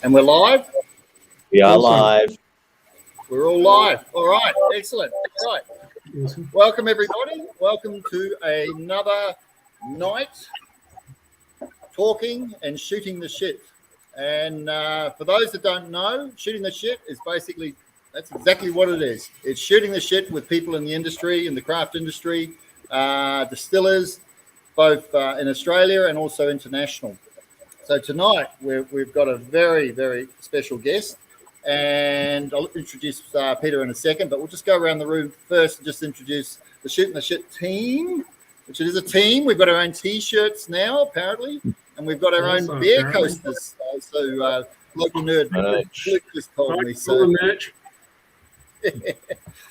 And we're live? We are live. We're all live. All right. Excellent. All right. Welcome, everybody. Welcome to another night talking and shooting the shit. And for those that don't know, shooting the shit is basically, that's exactly what it is. It's shooting the shit with people in the industry, in the craft industry, distillers, both in Australia and also international. So tonight we've got a very, very special guest, and I'll introduce Peter in a second, but we'll just go around the room first and just introduce the Shooting the Shit team, which is a team. We've got our own T-shirts now, apparently, and we've got our own beer coasters. So local nerd Luke just told me. So,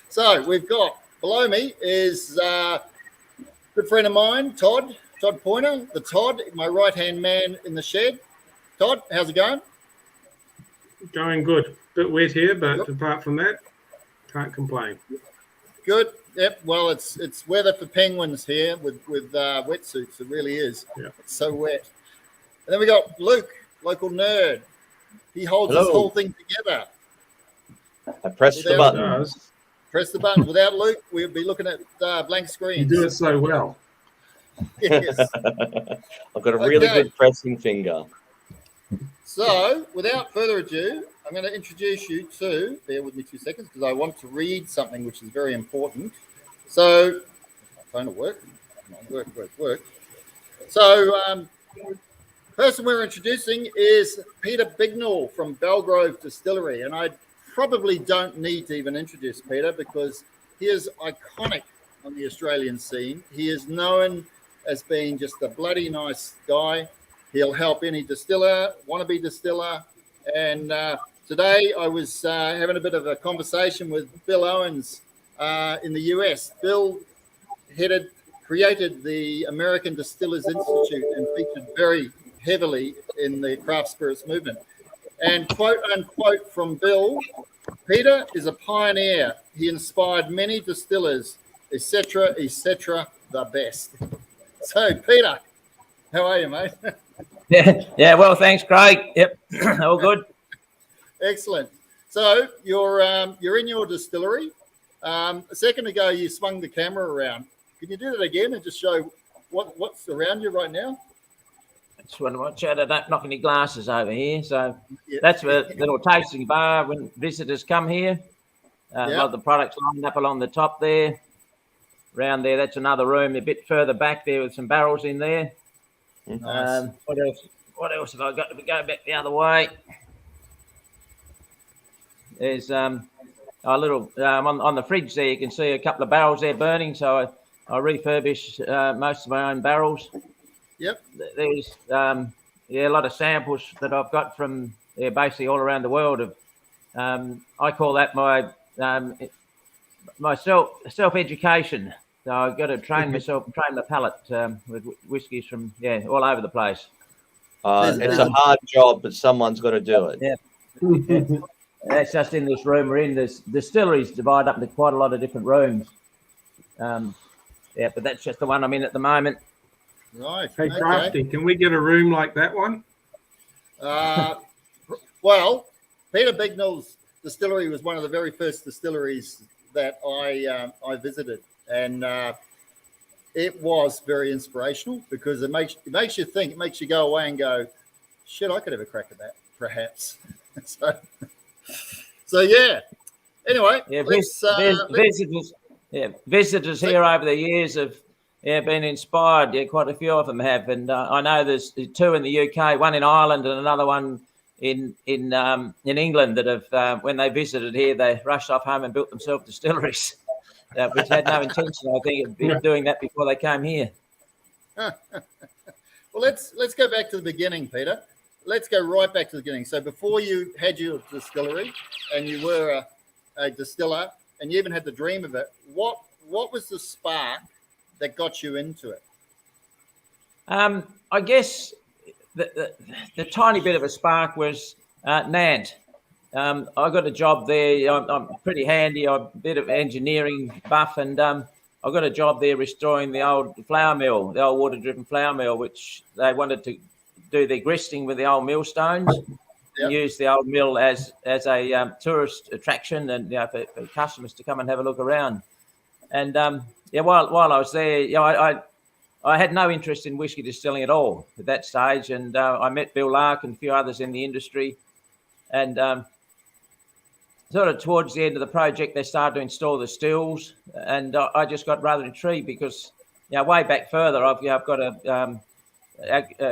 so we've got below me is a good friend of mine, Todd Pointer, the Todd, my right-hand man in the shed. Todd, how's it going? Going good. Bit wet here, but apart from that, can't complain. Good. Yep. Well, it's weather for penguins here with wetsuits. It really is. Yep. It's so wet. And then we got Luke, local nerd. He holds this whole thing together. I pressed the button. Press the button. Without Luke, we'd be looking at blank screens. You do it so well. Yes. I've got a really good pressing finger. So, without further ado, I'm going to introduce you to, bear with me 2 seconds, because I want to read something which is very important. So, my phone will work. Work. So, person we're introducing is Peter Bignell from Belgrove Distillery. And I probably don't need to even introduce Peter because he is iconic on the Australian scene. He is known as being just a bloody nice guy. He'll help any distiller, wannabe distiller. And today I was having a bit of a conversation with Bill Owens in the US. Bill created the American Distillers Institute and featured very heavily in the craft spirits movement. And quote unquote from Bill, Peter is a pioneer. He inspired many distillers, etc., the best. So, Peter, how are you, mate? Yeah. Well, thanks, Craig. Yep, all good. Excellent. So you're in your distillery. A second ago, you swung the camera around. Can you do that again and just show what's around you right now? Just want to watch out I don't knock any glasses over here. So that's a little tasting bar when visitors come here. A lot of the products lined up along the top there. Around there, that's another room a bit further back there with some barrels in there. Nice. What else have I got? If we go back the other way, there's a little on the fridge there. You can see a couple of barrels there burning. So I refurbish most of my own barrels. Yep. There's a lot of samples that I've got from basically all around the world. Of I call that my self-education. So I've got to train myself, train my palate with whiskies from all over the place. It's a hard job, but someone's got to do it. Yeah. That's just in this room we're in. This distillery's divided up into quite a lot of different rooms. But that's just the one I'm in at the moment. Right. Hey, Crafty, can we get a room like that one? Well, Peter Bignell's distillery was one of the very first distilleries that I visited, and it was very inspirational because it makes you think, it makes you go away and go, shit, I could have a crack at that, perhaps. so yeah. Anyway, visitors here over the years have been inspired. Yeah, quite a few of them have, and I know there's two in the UK, one in Ireland and another one in England that have when they visited here, they rushed off home and built themselves distilleries, which had no intention, I think, of doing that before they came here. Well, let's go back to the beginning, Peter. Let's go right back to the beginning. So before you had your distillery and you were a distiller and you even had the dream of it, what was the spark that got you into it? I guess the tiny bit of a spark was Nant. I got a job there. I'm pretty handy. I'm a bit of engineering buff, and I got a job there restoring the old flour mill, the old water-driven flour mill, which they wanted to do their gristing with the old millstones. use the old mill as a tourist attraction, and for customers to come and have a look around. And while I was there, I had no interest in whiskey distilling at all at that stage, and I met Bill Lark and a few others in the industry, and sort of towards the end of the project, they started to install the stills, and I just got rather intrigued because, way back further, I've got a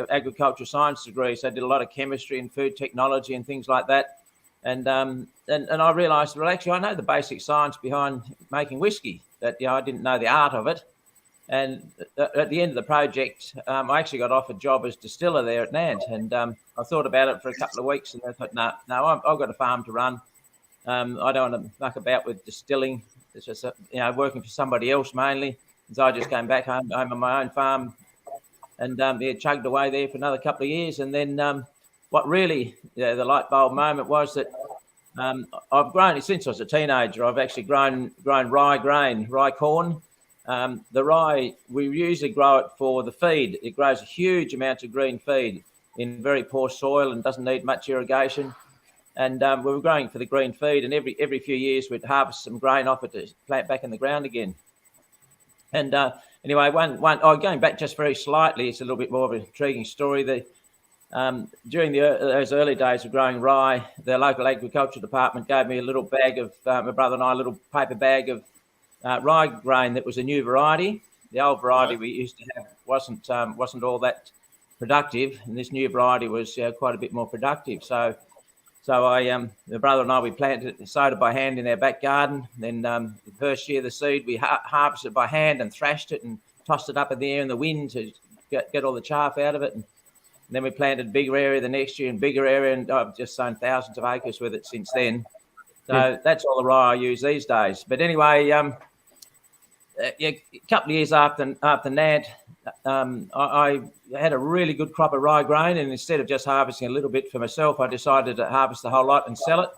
agricultural science degree, so I did a lot of chemistry and food technology and things like that, and I realised, well, actually, I know the basic science behind making whiskey. That I didn't know the art of it, and at the end of the project, I actually got offered a job as distiller there at Nant, and I thought about it for a couple of weeks, and I thought, no, I've got a farm to run. I don't want to muck about with distilling. It's just working for somebody else mainly. So I just came back home on my own farm, and chugged away there for another couple of years. And then what really the light bulb moment was that I've grown since I was a teenager. I've actually grown rye corn. The rye, we usually grow it for the feed. It grows a huge amount of green feed in very poor soil and doesn't need much irrigation. And we were growing for the green feed, and every few years we'd harvest some grain off it to plant back in the ground again. And anyway, going back just very slightly, it's a little bit more of an intriguing story. During those early days of growing rye, the local agriculture department gave me a little bag of my brother and I, a little paper bag of rye grain that was a new variety. The old variety we used to have wasn't all that productive, and this new variety was quite a bit more productive. So my brother and I, we planted it, sowed it by hand in our back garden. Then the first year, the seed, we harvested it by hand and thrashed it and tossed it up in the air in the wind to get all the chaff out of it. And then we planted bigger area the next year and bigger area, and I've just sown thousands of acres with it since then. So that's all the rye I use these days. But anyway, a couple of years after Nant, I had a really good crop of rye grain, and instead of just harvesting a little bit for myself, I decided to harvest the whole lot and sell it.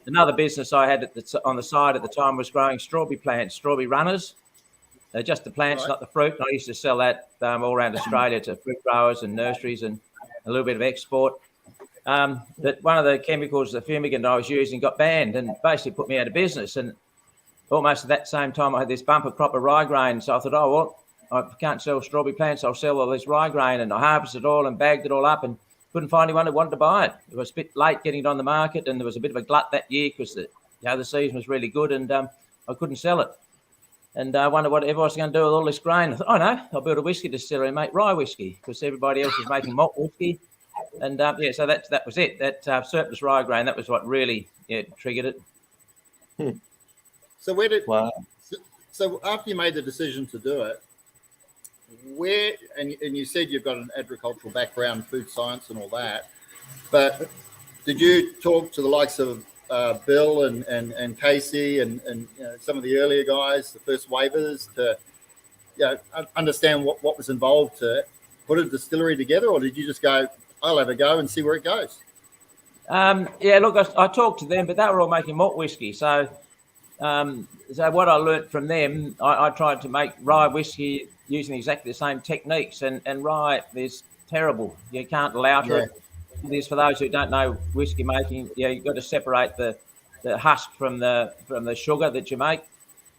Another business I had on the side at the time was growing strawberry plants, strawberry runners. Just the plants, not the fruit. And I used to sell that all around Australia to fruit growers and nurseries and a little bit of export. But one of the chemicals, the fumigant I was using, got banned and basically put me out of business. And almost at that same time, I had this bumper crop of rye grain. So I thought, oh, well, I can't sell strawberry plants. I'll sell all this rye grain. And I harvested it all and bagged it all up and couldn't find anyone who wanted to buy it. It was a bit late getting it on the market, and there was a bit of a glut that year because the season was really good, and I couldn't sell it. And I wondered what everyone was going to do with all this grain. I thought, oh, no, I'll build a whiskey distillery and make rye whiskey because everybody else was making malt whiskey. And, so that was it. That surplus rye grain, that was what really triggered it. So so after you made the decision to do it, and you said you've got an agricultural background, food science and all that, but did you talk to the likes of Bill and Casey and some of the earlier guys, the first waivers, to understand what was involved to put a distillery together, or did you just go, I'll have a go and see where it goes? Look, I talked to them, but they were all making malt whiskey. So what I learnt from them, I tried to make rye whiskey using exactly the same techniques, and rye is terrible. You can't lauter it. It is, for those who don't know whiskey making, you've got to separate the husk from the sugar that you make,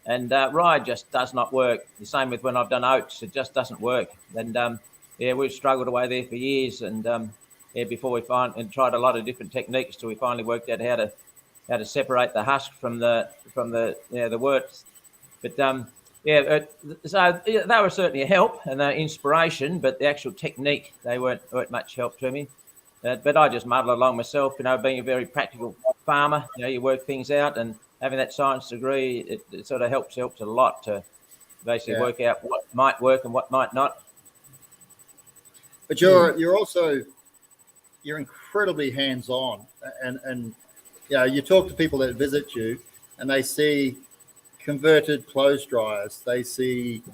and rye just does not work. The same with when I've done oats, it just doesn't work. And we've struggled away there for years, and before we tried a lot of different techniques till we finally worked out how to separate the husk from the wort. But so they were certainly a help and inspiration, but the actual technique, they weren't much help to me. But I just muddle along myself, being a very practical farmer. You work things out, and having that science degree, it sort of helps a lot to basically work out what might work and what might not. But you're incredibly hands-on, and you talk to people that visit you, and they see converted clothes dryers. They see.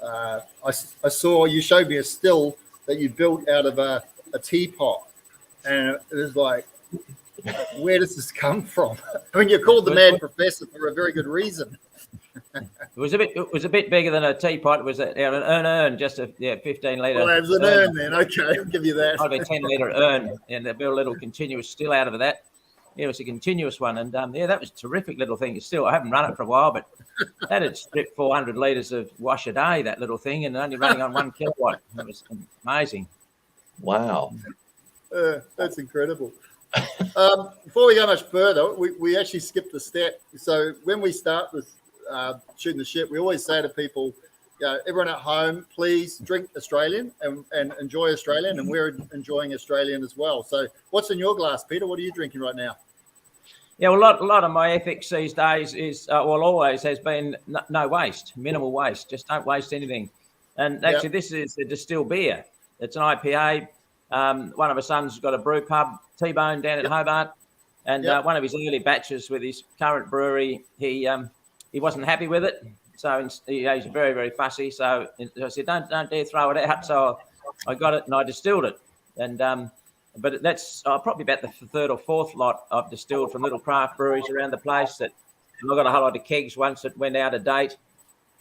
I saw you showed me a still that you built out of a teapot. And it was like, where does this come from? I mean, you're called the mad professor for a very good reason. It was a bit bigger than a teapot. It was an urn, just a 15 litre. Well, it was an urn then. Okay, I'll give you that. Might be a 10 litre urn, and they built a little continuous still out of that. Yeah, it was a continuous one, and that was a terrific little thing. It's still, I haven't run it for a while, but that had stripped 400 litres of wash a day, that little thing, and only running on 1 kilowatt. That was amazing. Wow. That's incredible. Before we go much further, we actually skipped a step. So when we start with shooting the shit, we always say to people, everyone at home, please drink Australian and enjoy Australian, and we're enjoying Australian as well. So what's in your glass, Peter? What are you drinking right now? Yeah, well, a lot of my ethics these days is, always has been no waste, minimal waste. Just don't waste anything. And actually, this is a distilled beer. It's an IPA. One of my sons has got a brew pub, T-Bone, down at Hobart. And one of his early batches with his current brewery, he wasn't happy with it. So he's very, very fussy. So I said, don't dare throw it out. So I got it and I distilled it. And but that's probably about the third or fourth lot I've distilled from little craft breweries around the place. That I got a whole lot of kegs once that went out of date.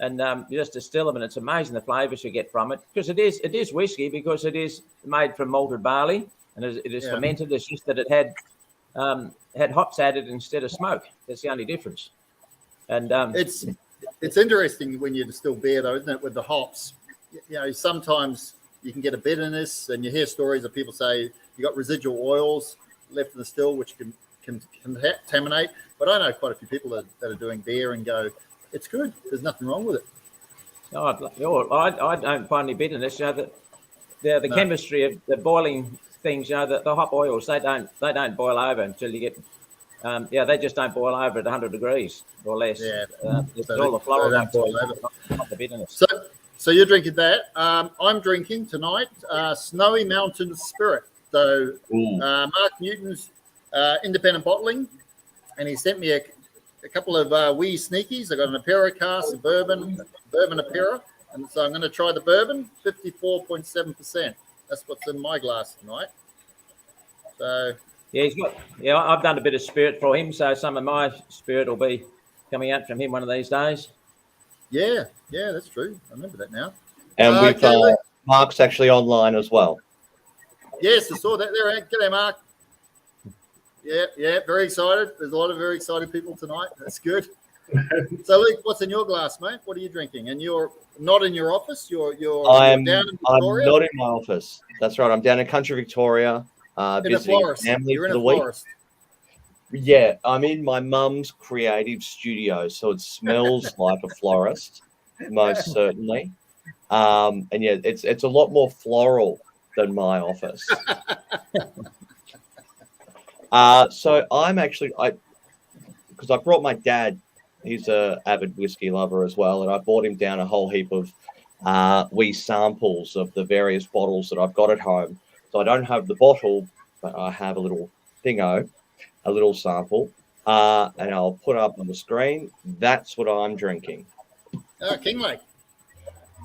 And you just distill them, and it's amazing the flavours you get from it. Because it is whiskey, because it is made from malted barley, and it is fermented. It's just that it had hops added instead of smoke. That's the only difference. And it's interesting when you distill beer, though, isn't it? With the hops, sometimes you can get a bitterness, and you hear stories of people say you got residual oils left in the still, which can contaminate. But I know quite a few people that are doing beer and go, it's good. There's nothing wrong with it. No, I don't find any bitterness. The chemistry of the boiling things. The hop oils, they don't boil over until you get. They just don't boil over at 100 degrees or less. Yeah, all the floral don't boil over. Not the bitterness. So you're drinking that. I'm drinking tonight Snowy Mountain Spirit. So Mark Newton's independent bottling, and he sent me a couple of wee sneakies. I got an Apera cask, a bourbon Apera, and so I'm going to try the bourbon, 54.7%. That's what's in my glass tonight. So I've done a bit of spirit for him, so some of my spirit will be coming out from him one of these days. Yeah, that's true. I remember that now. And Mark's actually online as well. Yes, I saw that there. G'day, Mark. Yeah, very excited. There's a lot of very excited people tonight. That's good. So, Luke, what's in your glass, mate? What are you drinking? And you're not in your office. You're down in Victoria. I'm not in my office. That's right. I'm down in country Victoria. In a florist. You're in a florist. Yeah, I'm in my mum's creative studio, so it smells like a florist, most certainly. And it's a lot more floral than my office. So I'm actually, because I brought my dad, he's an avid whiskey lover as well, and I bought him down a whole heap of wee samples of the various bottles that I've got at home. So I don't have the bottle, but I have a little thingo, a little sample, and I'll put up on the screen. That's what I'm drinking.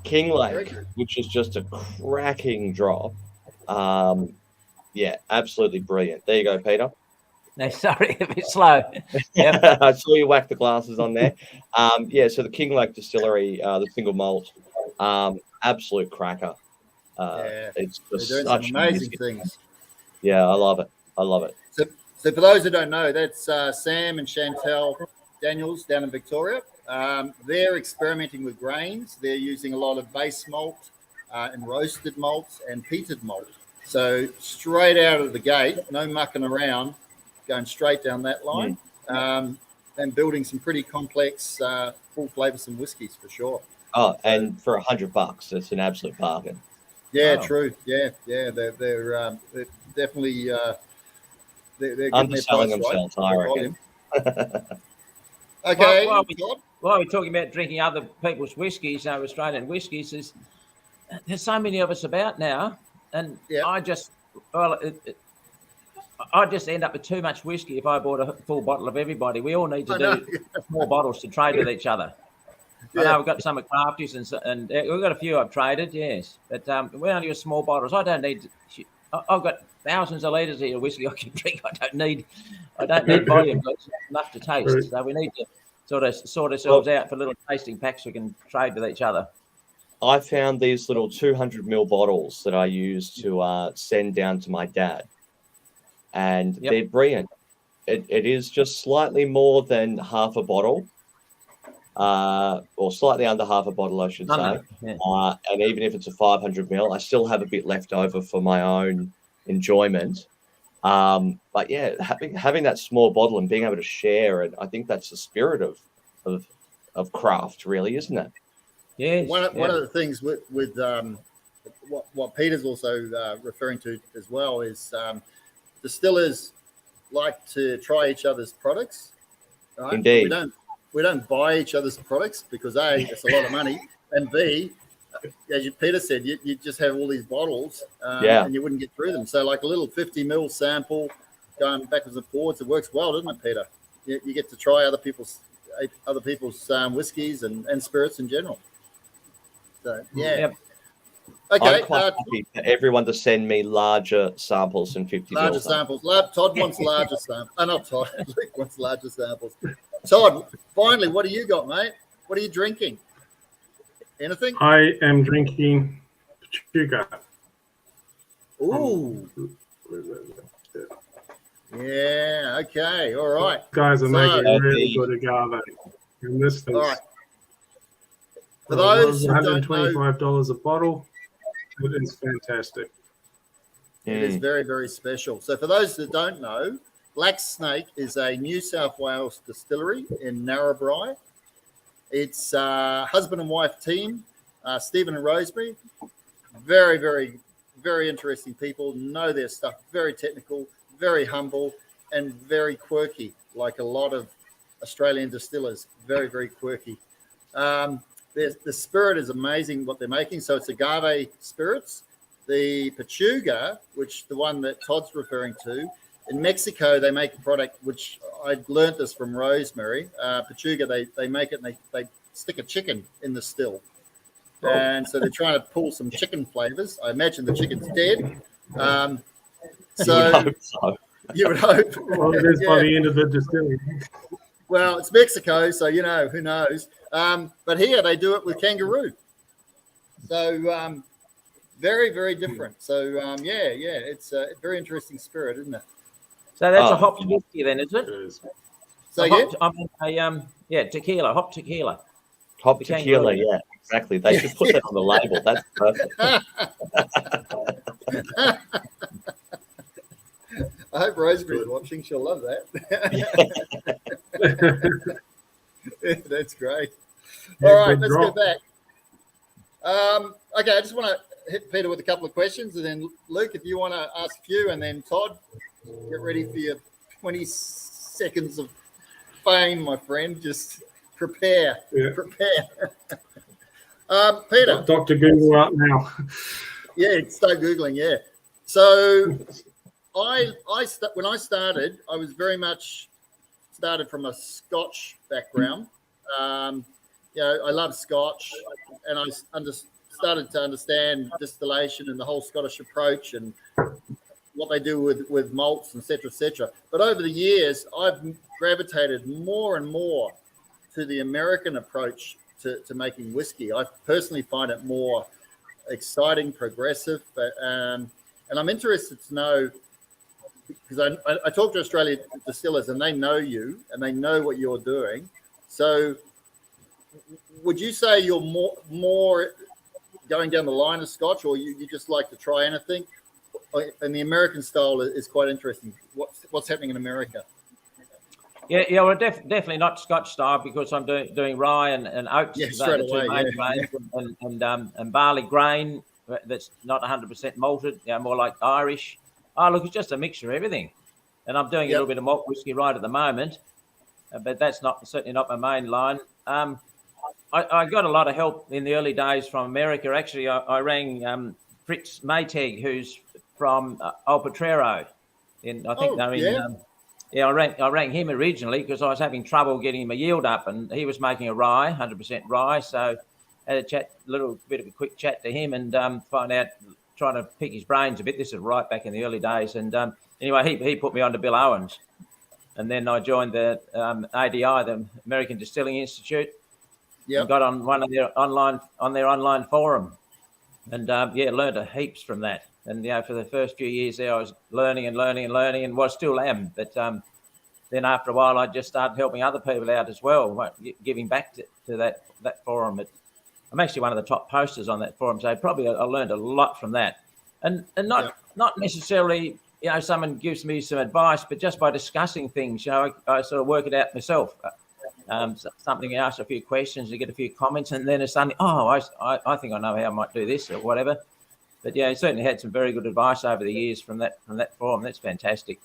King Lake, which is just a cracking drop. Absolutely brilliant. There you go, Peter. No, sorry, a bit slow. Yep. I saw you whack the glasses on there. So the King Lake Distillery, the single malt, absolute cracker. It's just they're doing some amazing things. Yeah, I love it. So for those who don't know, that's Sam and Chantel Daniels down in Victoria. They're experimenting with grains. They're using a lot of base malt and roasted malts and peated malt. So straight out of the gate, no mucking around, going straight down that line, and building some pretty complex, full flavoursome whiskies for sure. Oh, and for $100, it's an absolute bargain. Yeah, true. Yeah. They're definitely they're underselling themselves, I reckon. Okay. While we're talking about drinking other people's whiskies, Australian whiskies, there's so many of us about now. And I just end up with too much whiskey if I bought a full bottle of everybody. We all need to do small bottles to trade with each other. I know we've got some at Crafty's and we've got a few I've traded, yes. But we only use small bottles. I don't need. I've got thousands of litres here of whiskey I can drink. I don't need volume. But it's enough to taste. So we need to sort ourselves out for little tasting packs we can trade with each other. I found these little 200 ml bottles that I use to send down to my dad, and they're brilliant. It is just slightly more than half a bottle, or slightly under half a bottle, I should say. Yeah. And even if it's a 500 ml, I still have a bit left over for my own enjoyment. But yeah, having that small bottle and being able to share it, I think that's the spirit of craft, really, isn't it? Yeah. One of the things with what Peter's also referring to as well is distillers like to try each other's products. Right? Indeed. We don't buy each other's products because A, it's a lot of money, and B, as Peter said, you just have all these bottles and you wouldn't get through them. So like a little 50 ml sample going backwards and forwards, it works well, doesn't it, Peter? You get to try other people's whiskies and spirits in general. So yeah. Yep. Okay. I'm quite happy for everyone to send me larger samples than 50 ml. Larger samples. Todd wants larger samples. Not Todd. Luke wants larger samples. Todd, finally, what do you got, mate? What are you drinking? Anything? I am drinking Pachuca. Ooh. Yeah. Okay. All right. Guys are making really good agave. And this thing's all right. For those who don't $125 a bottle. It is fantastic. It is very, very special. So for those that don't know, Black Snake is a New South Wales distillery in Narrabri. It's husband and wife team, Stephen and Rosemary. Very, very, very interesting people. Know their stuff. Very technical, very humble, and very quirky, like a lot of Australian distillers. Very, very quirky. The spirit is amazing what they're making. So it's agave spirits. The Pachuca, which the one that Todd's referring to, in Mexico, they make a product, which I learned this from Rosemary. Pachuca, they make it and they stick a chicken in the still. Oh. And so they're trying to pull some chicken flavors. I imagine the chicken's dead. You would hope. Well, it is by the end of the distillery. Well, it's Mexico, so, who knows. But here they do it with kangaroo. So very, very different. So, it's a very interesting spirit, isn't it? So that's a hop whiskey then, is it? It is. So tequila, hop tequila. Hop tequila, yeah, exactly. They should put that on the label. That's perfect. I hope Rosemary's watching. She'll love that. That's great. All right, let's go back. Okay, I just want to hit Peter with a couple of questions, and then Luke, if you want to ask a few, and then Todd, get ready for your 20 seconds of fame, my friend. Just prepare. Yeah. Prepare. Peter. Dr. Google up now. Yeah, start Googling, yeah. So when I started, I was very much started from a Scotch background. I love Scotch, and I started to understand distillation and the whole Scottish approach and what they do with malts, et cetera, et cetera. But over the years, I've gravitated more and more to the American approach to making whiskey. I personally find it more exciting, progressive, and I'm interested to know, because I talk to Australian distillers and they know you and they know what you're doing. So would you say you're more going down the line of Scotch, or you just like to try anything? And the American style is quite interesting. What's happening in America? Yeah, well, definitely not Scotch style, because I'm doing rye and oats. Yeah, straight away. And barley grain that's not 100% malted. More like Irish. Oh, look, it's just a mixture of everything. And I'm doing a little bit of malt whiskey right at the moment, but that's certainly not my main line. I got a lot of help in the early days from America. Actually, I rang Fritz Maytag, who's from Old Potrero. I rang him originally because I was having trouble getting my yield up, and he was making a rye, 100% rye. So I had a bit of a quick chat to him and trying to pick his brains a bit. This is right back in the early days. And anyway, he put me on to Bill Owens. and then I joined the ADI, the American Distilling Institute. Yeah. Got on one of their online forum, and learned heaps from that. And for the first few years there, I was learning, and still am. But then after a while, I just started helping other people out as well, giving back to that forum. I'm actually one of the top posters on that forum, so probably I learned a lot from that. And not necessarily, someone gives me some advice, but just by discussing things, I sort of work it out myself. Something, ask a few questions, you get a few comments, and then it's suddenly, I think I know how I might do this or whatever. But yeah, certainly had some very good advice over the years from that forum. That's fantastic.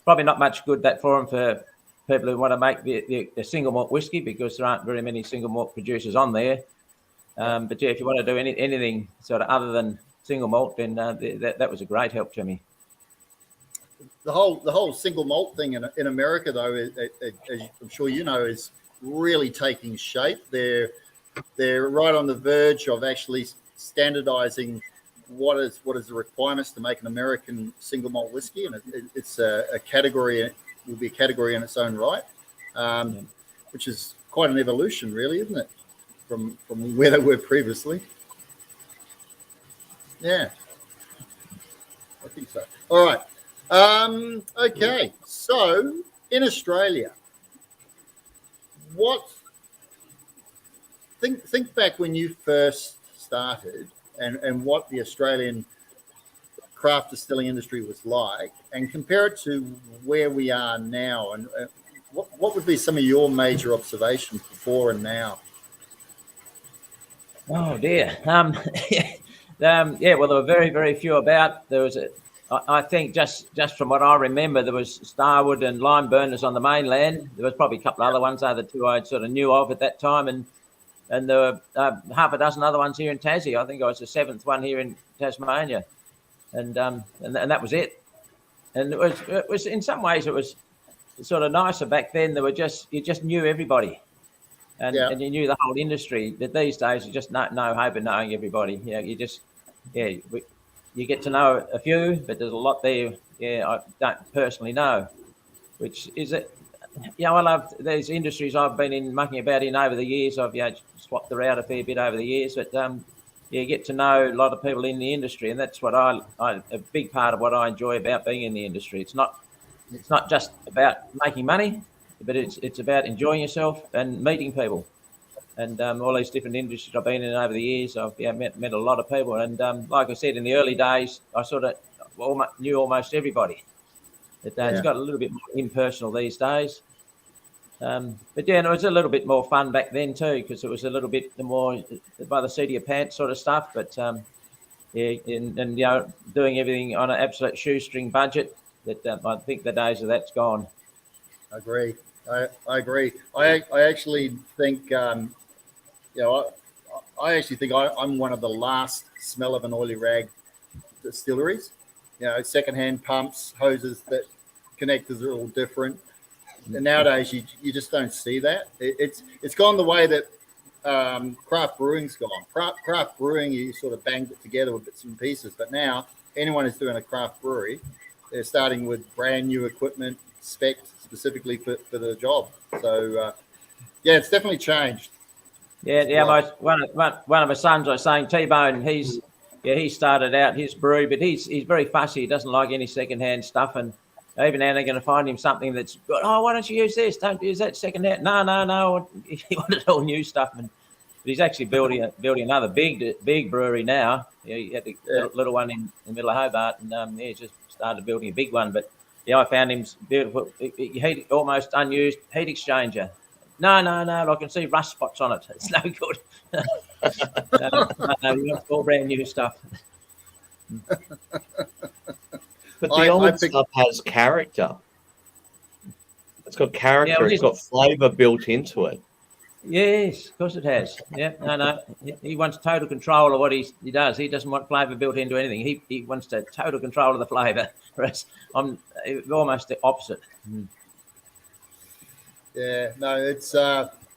Probably not much good, that forum, for people who want to make the single malt whiskey, because there aren't very many single malt producers on there. But yeah, if you want to do anything sort of other than single malt, then that was a great help to me. The whole single malt thing in America, though, as I'm sure you know, is really taking shape. They're right on the verge of actually standardizing what is the requirements to make an American single malt whiskey, and it's a category. It will be a category in its own right, which is quite an evolution, really, isn't it, from where they were previously? Yeah, I think so. All right. Okay, so in Australia, think back when you first started, and what the Australian craft distilling industry was like, and compare it to where we are now, and what would be some of your major observations before and now? Oh dear. Well, there were very, very few about. There was I think just from what I remember, there was Starwood and Lime Burners on the mainland. There was probably a couple of other ones, the two I sort of knew of at that time, and there were half a dozen other ones here in Tassie. I think I was the seventh one here in Tasmania, and that was it. And it was in some ways it was sort of nicer back then. There were you just knew everybody, and you knew the whole industry. But these days you just no hope of knowing everybody. You get to know a few, but there's a lot there. I don't personally know, which is it. I love these industries I've been mucking about in over the years. I've swapped around a fair bit over the years, but you get to know a lot of people in the industry, and that's what a big part of what I enjoy about being in the industry. It's not just about making money, but it's about enjoying yourself and meeting people. And all these different industries I've been in over the years, I've met a lot of people. And like I said, in the early days, I sort of knew almost everybody. It's got a little bit more impersonal these days. But it was a little bit more fun back then too, because it was a little bit more by the seat of your pants sort of stuff. But and doing everything on an absolute shoestring budget. I think the days of that's gone. I agree. I agree. I actually think I actually think I'm one of the last smell of an oily rag distilleries. Secondhand pumps, hoses, that connectors are all different. And nowadays you just don't see that. It's gone the way that craft brewing's gone. Craft brewing, you sort of banged it together with bits and pieces. But now anyone who's doing a craft brewery, they're starting with brand new equipment, spec specifically for the job. So it's definitely changed. One of my sons, I was saying, T-Bone, he started out his brewery, but he's very fussy. He doesn't like any secondhand stuff, and even now they're going to find him something that's good. Oh, why don't you use this? Don't use that secondhand. No. He wanted all new stuff, but he's actually building another big brewery now. He had a little one in the middle of Hobart, and he just started building a big one. But I found him beautiful. He almost unused heat exchanger. No, I can see rust spots on it. It's no good. No, we want all brand new stuff. But the old stuff has character. It's got character. It's got flavour built into it. Yes, of course it has. Yeah, no. He wants total control of what he does. He doesn't want flavour built into anything. He wants total control of the flavour. Whereas I'm almost the opposite. Yeah, no, it's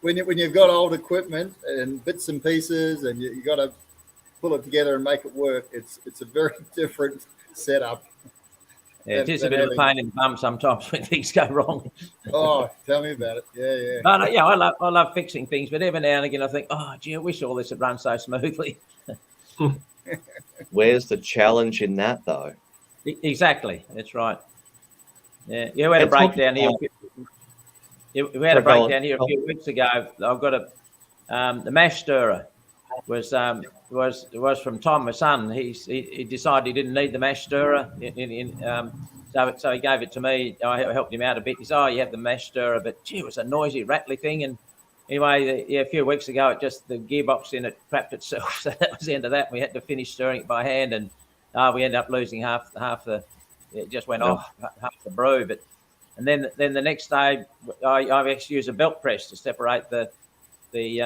when you've got old equipment and bits and pieces, and you got to pull it together and make it work. It's a very different setup. Yeah, it is a bit of a pain in the bum sometimes when things go wrong. Oh, tell me about it. Yeah, yeah. But yeah, I love fixing things, but every now and again I think, oh, gee, I wish all this had run so smoothly. Where's the challenge in that, though? Exactly, that's right. Yeah, we had a breakdown here. We had a breakdown here a few weeks ago. I've got the mash stirrer was from Tom, my son. He decided he didn't need the mash stirrer, so he gave it to me. I helped him out a bit. He said, "Oh, you have the mash stirrer," but gee, it was a noisy, rattly thing. And anyway, a few weeks ago, the gearbox in it crapped itself. So that was the end of that. We had to finish stirring it by hand, and we ended up losing half the. It just went off half the brew, but. And then the next day, I actually used a belt press to separate the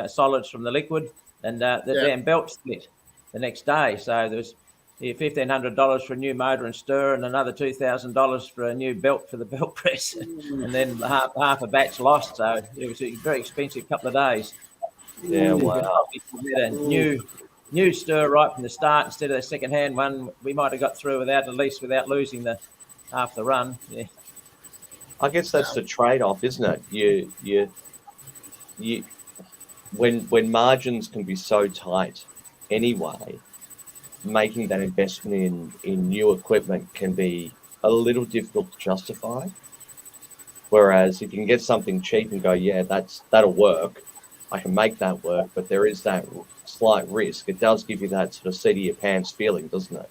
solids from the liquid, and the damn belt split the next day. So there was $1,500 for a new motor and stir, and another $2,000 for a new belt for the belt press, and then half a batch lost. So it was a very expensive couple of days. Yeah, wow. New stir right from the start instead of the second-hand one. We might have got through without losing half the run. Yeah. I guess that's the trade-off, isn't it? You when margins can be so tight anyway, making that investment in new equipment can be a little difficult to justify. Whereas if you can get something cheap and go, yeah, that'll work, I can make that work, but there is that slight risk. It does give you that sort of seat of your pants feeling, doesn't it?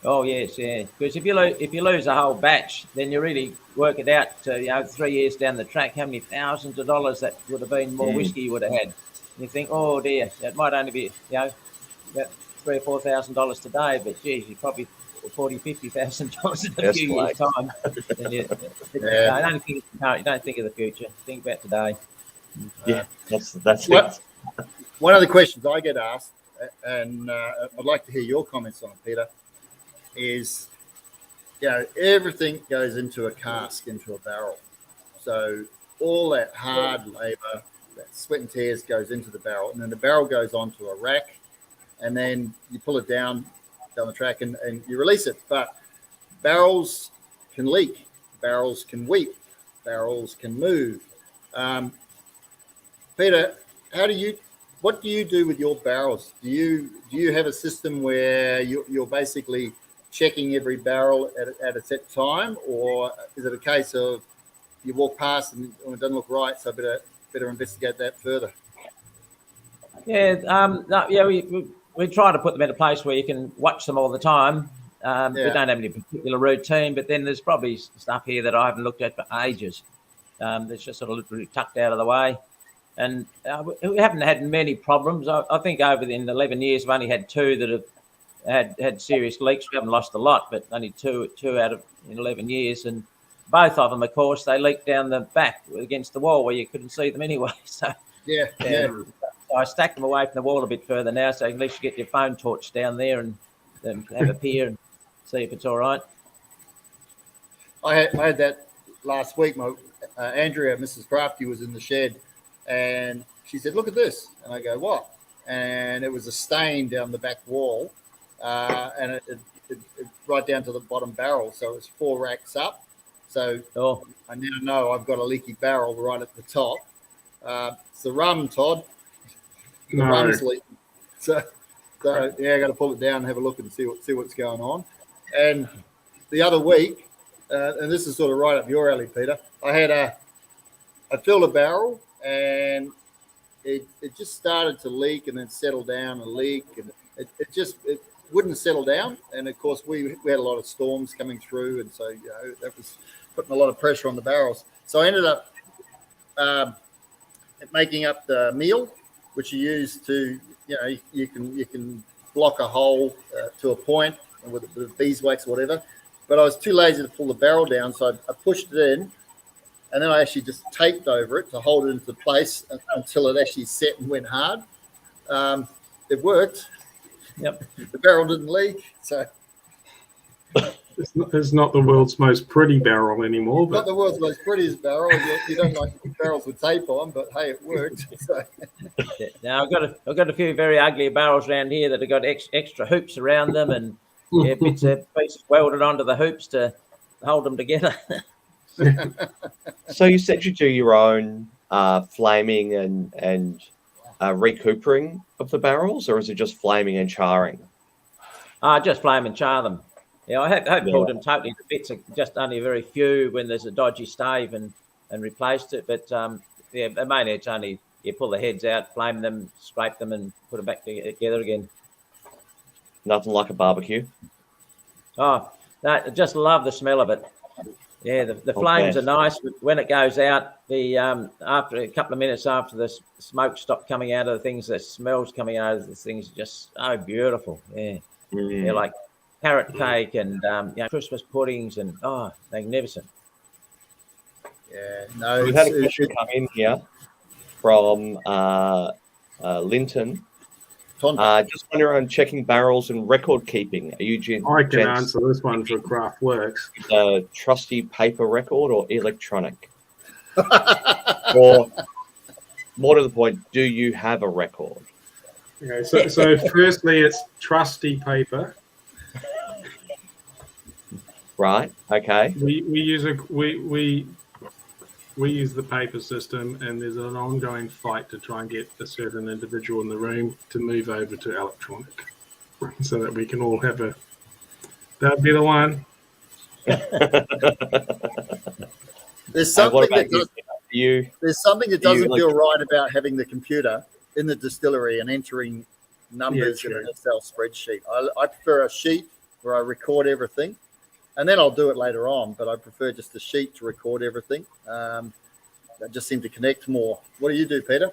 Oh yes, yeah. Because if you lose a whole batch, then you really work it out to 3 years down the track how many thousands of dollars that would have been more whiskey you would have had. And you think, oh dear, it might only be about $3,000 or $4,000 today, but geez, you probably $40,000-$50,000 in a few years' time. You don't think of the future. Think about today. Yeah, that's it. One of the questions I get asked, and I'd like to hear your comments on it, Peter, is everything goes into a cask, into a barrel. So all that hard labor, that sweat and tears goes into the barrel, and then the barrel goes onto a rack, and then you pull it down the track and you release it. But barrels can leak, barrels can weep, barrels can move. Peter, what do you do with your barrels? Do you have a system where you're basically checking every barrel at a set time, or is it a case of you walk past and it doesn't look right, so better investigate that further? Yeah, we try to put them in a place where you can watch them all the time. We don't have any particular routine, but then there's probably stuff here that I haven't looked at for ages. That's just sort of literally tucked out of the way. And we haven't had many problems. I think in 11 years, we've only had two that have had serious leaks. We haven't lost a lot, but only two out of 11 years. And both of them, of course, they leaked down the back against the wall where you couldn't see them anyway. So So I stacked them away from the wall a bit further now, so at least you get your phone torch down there and have a peer and see if it's all right. I had that last week. My Andrea, Mrs. Crafty, was in the shed, and she said, "Look at this." And I go, "What?" And it was a stain down the back wall, and it right down to the bottom barrel. So it was 4 racks up. So I now know I've got a leaky barrel right at the top. It's the rum, Todd. The rum's leaking. So I got to pull it down and have a look and see what's going on. And the other week, and this is sort of right up your alley, Peter, I filled a barrel and it just started to leak and then settle down and leak, and it wouldn't settle down. And of course we had a lot of storms coming through, and so that was putting a lot of pressure on the barrels. So I ended up making up the meal, which you use to you can block a hole to a point with beeswax or whatever. But I was too lazy to pull the barrel down, so I pushed it in, and then I actually just taped over it to hold it into place until it actually set and went hard. It worked. Yep. The barrel didn't leak. So it's not the world's most pretty barrel anymore. But... Not the world's most prettiest barrel. You don't like barrels with tape on, but hey, it worked. So. Now I've got a few very ugly barrels around here that have got extra hoops around them, and bits of pieces welded onto the hoops to hold them together. So you said you do your own flaming and recoupering of the barrels, or is it just flaming and charring? Just flame and char them. Yeah, I have pulled them totally to bits. Just only a very few when there's a dodgy stave and replaced it. But mainly it's only you pull the heads out, flame them, scrape them, and put them back together again. Nothing like a barbecue. Oh, I just love the smell of it. Yeah, the flames are nice, but when it goes out, after a couple of minutes after the smoke stopped coming out of the things, the smells coming out of the things are just so beautiful. Yeah, they're like carrot cake and Christmas puddings and magnificent. Yeah, no, We've had a question come in here from Linton. Just wondering on checking barrels and record keeping. Are you I can answer this one for Craft Works. Trusty paper record or electronic? Or more to the point, do you have a record? Okay, so firstly, it's trusty paper. Right. Okay. We use the paper system, and there's an ongoing fight to try and get a certain individual in the room to move over to electronic, so that we can all have that'd be the one. There's something there's something that doesn't like, feel right about having the computer in the distillery and entering numbers in an Excel spreadsheet. I prefer a sheet where I record everything, and then I'll do it later on, but I prefer just a sheet to record everything. That just seemed to connect more. What do you do, Peter?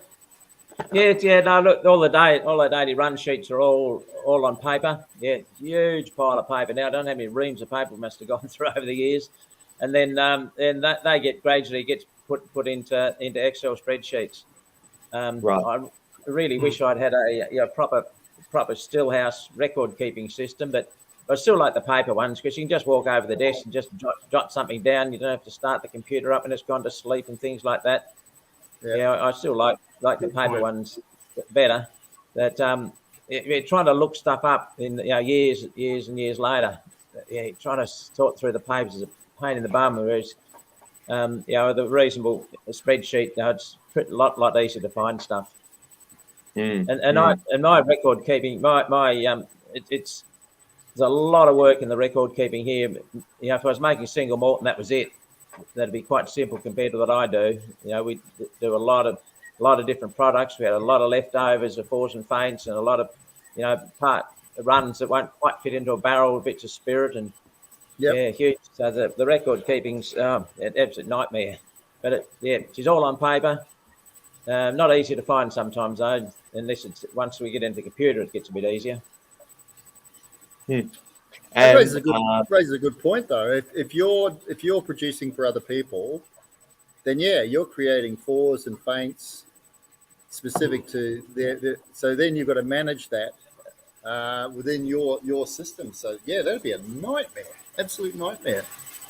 Yeah. No, look, all the daily run sheets are all on paper. Yeah, huge pile of paper. Now I don't have any reams of paper we must have gone through over the years, and then they get gradually put into Excel spreadsheets. Right. I really wish I'd had a proper stillhouse record keeping system, but I still like the paper ones because you can just walk over the desk and just jot something down. You don't have to start the computer up and it's gone to sleep and things like that. Yeah, I still like the paper ones better. That you're trying to look stuff up in years and years later. Yeah, trying to sort through the papers is a pain in the bum. Whereas the reasonable spreadsheet, it's a lot easier to find stuff. And my record keeping, it's there's a lot of work in the record keeping here. If I was making single malt and that was it, that'd be quite simple compared to what I do. We do a lot of different products. We had a lot of leftovers of fours and feints and a lot of part runs that won't quite fit into a barrel with bits of spirit and huge. So the record keeping's an absolute nightmare. But she's all on paper. Not easy to find sometimes though, unless once we get into the computer, it gets a bit easier. That raises a good point though. If you're producing for other people, then you're creating fours and feints specific to their so then you've got to manage that within your system. So that'd be a nightmare, absolute nightmare.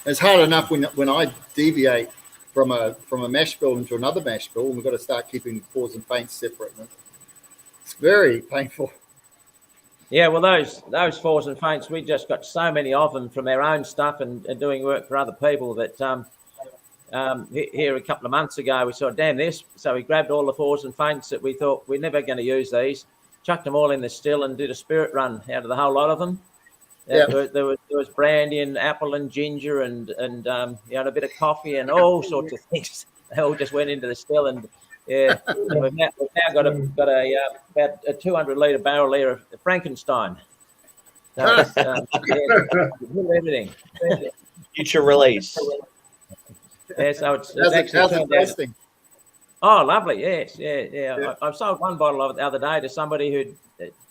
It's hard enough when I deviate from a mash bill into another mash bill, and we've got to start keeping fours and feints separate. It's very painful. Yeah, well, those fours and feints, we just got so many of them from our own stuff and doing work for other people that here a couple of months ago we saw, damn this. So we grabbed all the fours and feints that we thought we're never going to use these, chucked them all in the still and did a spirit run out of the whole lot of them. There was brandy and apple and ginger and a bit of coffee and all sorts of things. They all just went into the still and we've now got about a 200-litre barrel there of Frankenstein. So everything. Future release. Yeah, so it's how's it tasting? Oh, lovely! Yes, yeah. I sold one bottle of it the other day to somebody who'd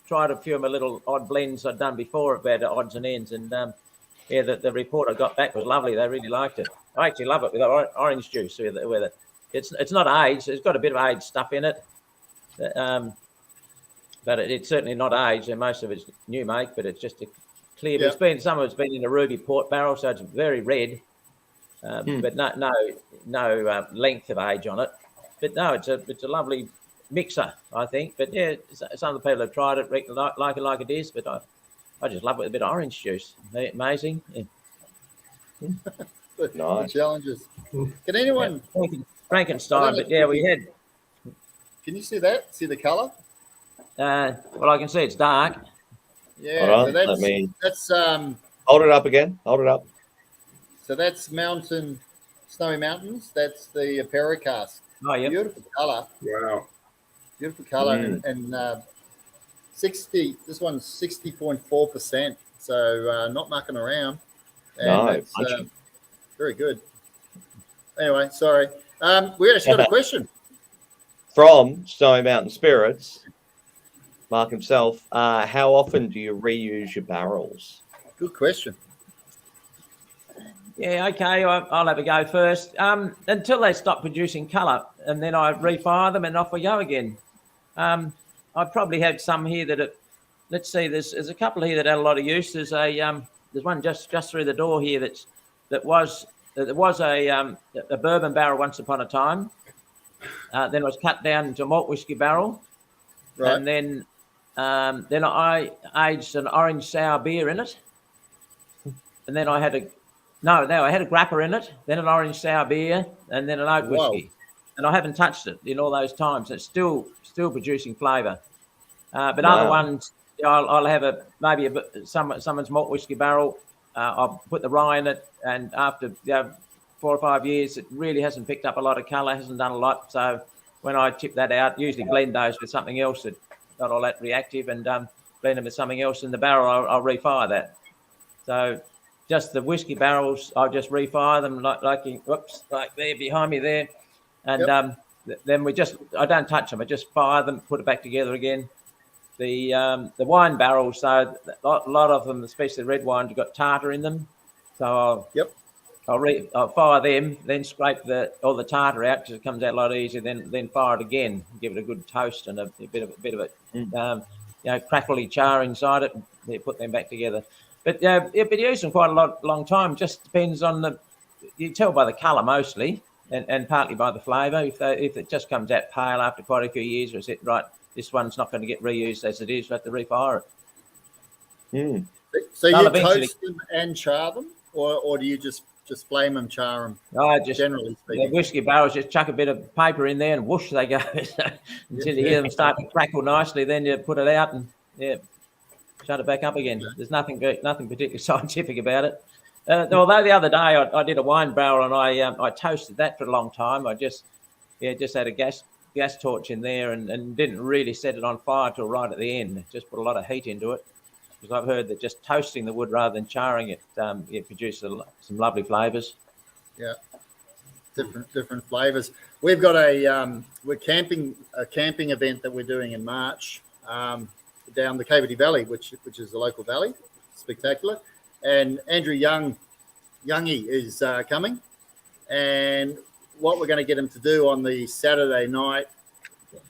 tried a few of my little odd blends I'd done before about odds and ends, and the report I got back was lovely. They really liked it. I actually love it with orange juice with it. It's not aged. It's got a bit of aged stuff in it, but it's certainly not aged. And most of it's new make, but it's just a clear. But some of it's been in a ruby port barrel, so it's very red, but no length of age on it. But no, it's a lovely mixer, I think. But some of the people have tried it, like it is. But I just love it with a bit of orange juice. Amazing. The challenges. Mm. Can anyone? Frankenstein, but yeah, we had. Can you see that? See the colour? Well, I can see it's dark. Yeah. Hold on, So that's hold it up again. Hold it up. So that's Snowy Mountains. That's the Apera cask. Oh, yeah. Beautiful colour. Wow. Beautiful colour. And 60. This one's 60.4%. So not mucking around. And No, very good. Anyway, sorry. We actually got a question from Snowy Mountain Spirits. Mark himself. How often do you reuse your barrels? Good question. Yeah, okay, I'll have a go first. Until they stop producing colour, and then I refire them, and off we go again. I probably have some here that, let's see, there's a couple here that had a lot of use. There's one just through the door here that was a bourbon barrel once upon a time. Then it was cut down into a malt whiskey barrel, Right. and then I aged an orange sour beer in it, and then I had a grappa in it, then an orange sour beer, and then an oak whiskey. And I haven't touched it in all those times. It's still producing flavour. But other ones, I'll have someone's malt whiskey barrel. I'll put the rye in it, and after 4 or 5 years, it really hasn't picked up a lot of colour, hasn't done a lot. So when I tip that out, usually blend those with something else that not all that reactive, and blend them with something else in the barrel. I'll refire that. So just the whiskey barrels, I'll just refire them like there behind me there, and then I don't touch them. I just fire them, put it back together again. The wine barrels, so a lot of them, especially the red wines, have got tartar in them. So I'll fire them, then scrape all the tartar out because it comes out a lot easier. Then fire it again, give it a good toast and a bit of it, crackly char inside it. And put them back together. But it'd been used for quite a long time. Just depends on you tell by the colour mostly, and partly by the flavour. If it just comes out pale after quite a few years, or is it right? This one's not going to get reused as it is. You have to refire it. So you toast them and char them, or do you just flame them, char them? Generally speaking, the whiskey barrels, just chuck a bit of paper in there and whoosh they go until you hear them start to crackle nicely. Then you put it out and shut it back up again. There's nothing particularly scientific about it. Although the other day I did a wine barrel and I toasted that for a long time. I just had a gas torch in there and didn't really set it on fire till right at the end. Just put a lot of heat into it, because I've heard that just toasting the wood rather than charring it, it produces some lovely flavours. Yeah, different flavours. We've got a camping event that we're doing in March. Down the Cavity Valley, which is the local valley, spectacular. And Andrew Youngie is coming. And what we're going to get him to do on the Saturday night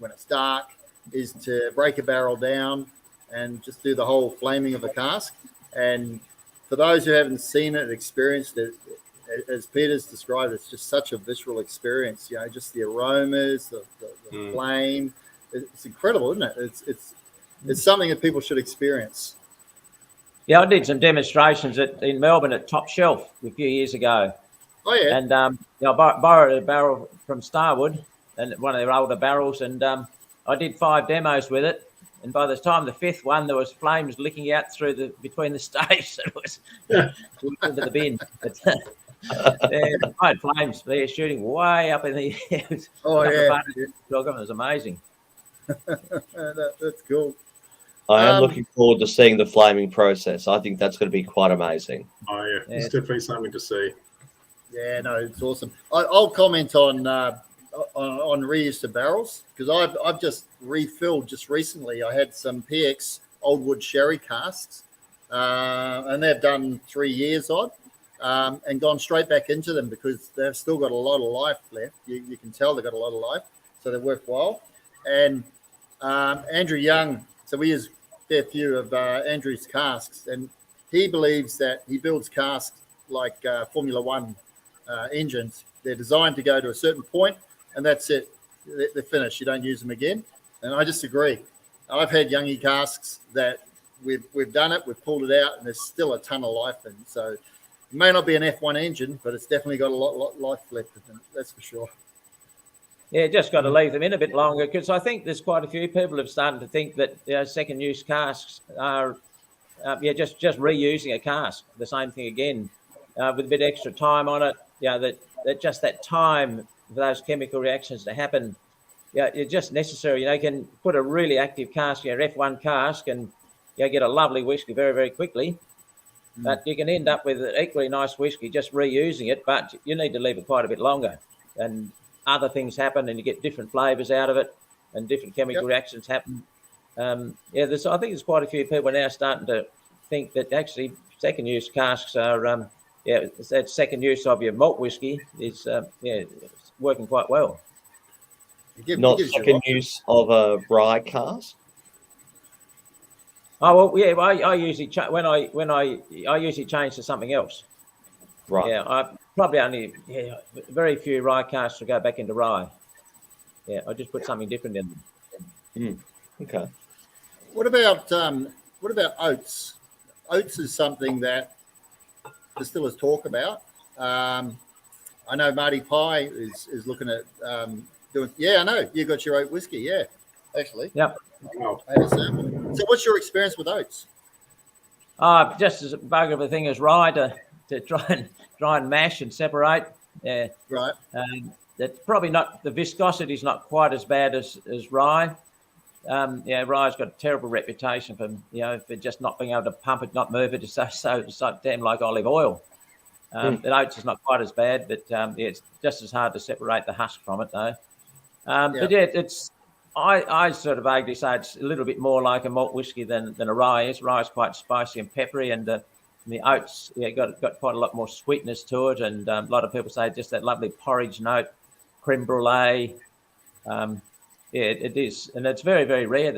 when it's dark is to break a barrel down and just do the whole flaming of the cask. And for those who haven't seen it, experienced it, as Peter's described, it's just such a visceral experience. Just the aromas, the flame. It's incredible, isn't it? It's something that people should experience. Yeah, I did some demonstrations in Melbourne at Top Shelf a few years ago. Oh, yeah. And I borrowed a barrel from Starwood, and one of their older barrels, and I did 5 demos with it. And by the time the 5th one, there was flames licking out between the staves. It was into the bin. But, I had flames there shooting way up in the air. It was amazing. That's cool. I am looking forward to seeing the flaming process. I think that's going to be quite amazing. Oh, yeah. It's definitely something to see. Yeah, no, it's awesome. I'll comment on reuse of barrels, because I've just refilled just recently. I had some PX Old Wood Sherry casks, and they've done 3 years odd, and gone straight back into them because they've still got a lot of life left. You can tell they've got a lot of life, so they're worthwhile. And Andrew Young, so we use a fair few of Andrew's casks, and he believes that he builds casks like Formula One engines. They're designed to go to a certain point, and that's it. They're finished. You don't use them again. And I disagree. I've had Youngie casks that we've done it, we've pulled it out, and there's still a ton of life in. So, may not be an F1 engine, but it's definitely got a lot life left in it. That's for sure. Yeah, just got to leave them in a bit longer, because I think there's quite a few people have started to think that second use casks are just reusing a cask, the same thing again, with a bit extra time on it. That just that time for those chemical reactions to happen, it's just necessary. You can put a really active cask, F1 cask, and get a lovely whiskey very, very quickly. But you can end up with an equally nice whiskey just reusing it, but you need to leave it quite a bit longer. And other things happen, and you get different flavours out of it, and different chemical reactions happen. I think there's quite a few people now starting to think that actually second use casks are, that second use of your malt whiskey is, it's working quite well. Not second use of a rye cask. Oh well, yeah. I usually I usually change to something else. Right. Yeah, I probably only very few rye casks will go back into rye. Yeah, I just put something different in them. Okay. What about oats? Oats is something that distillers talk about. I know Marty Pye is looking at doing. Yeah, I know you got your oat whiskey. Yeah, actually. Yep. Oh. So, what's your experience with oats? Just as bug of a thing as rye to try and mash and separate. Yeah. Right. That's probably not, the viscosity is not quite as bad as rye. Rye's got a terrible reputation for just not being able to pump it, not move it. It's so damn like olive oil. But oats is not quite as bad, but it's just as hard to separate the husk from it though. But it's. I sort of vaguely say it's a little bit more like a malt whiskey than a rye is. Rye is quite spicy and peppery, and the oats got quite a lot more sweetness to it. And a lot of people say just that lovely porridge note, creme brulee. It is, and it's very, very rare.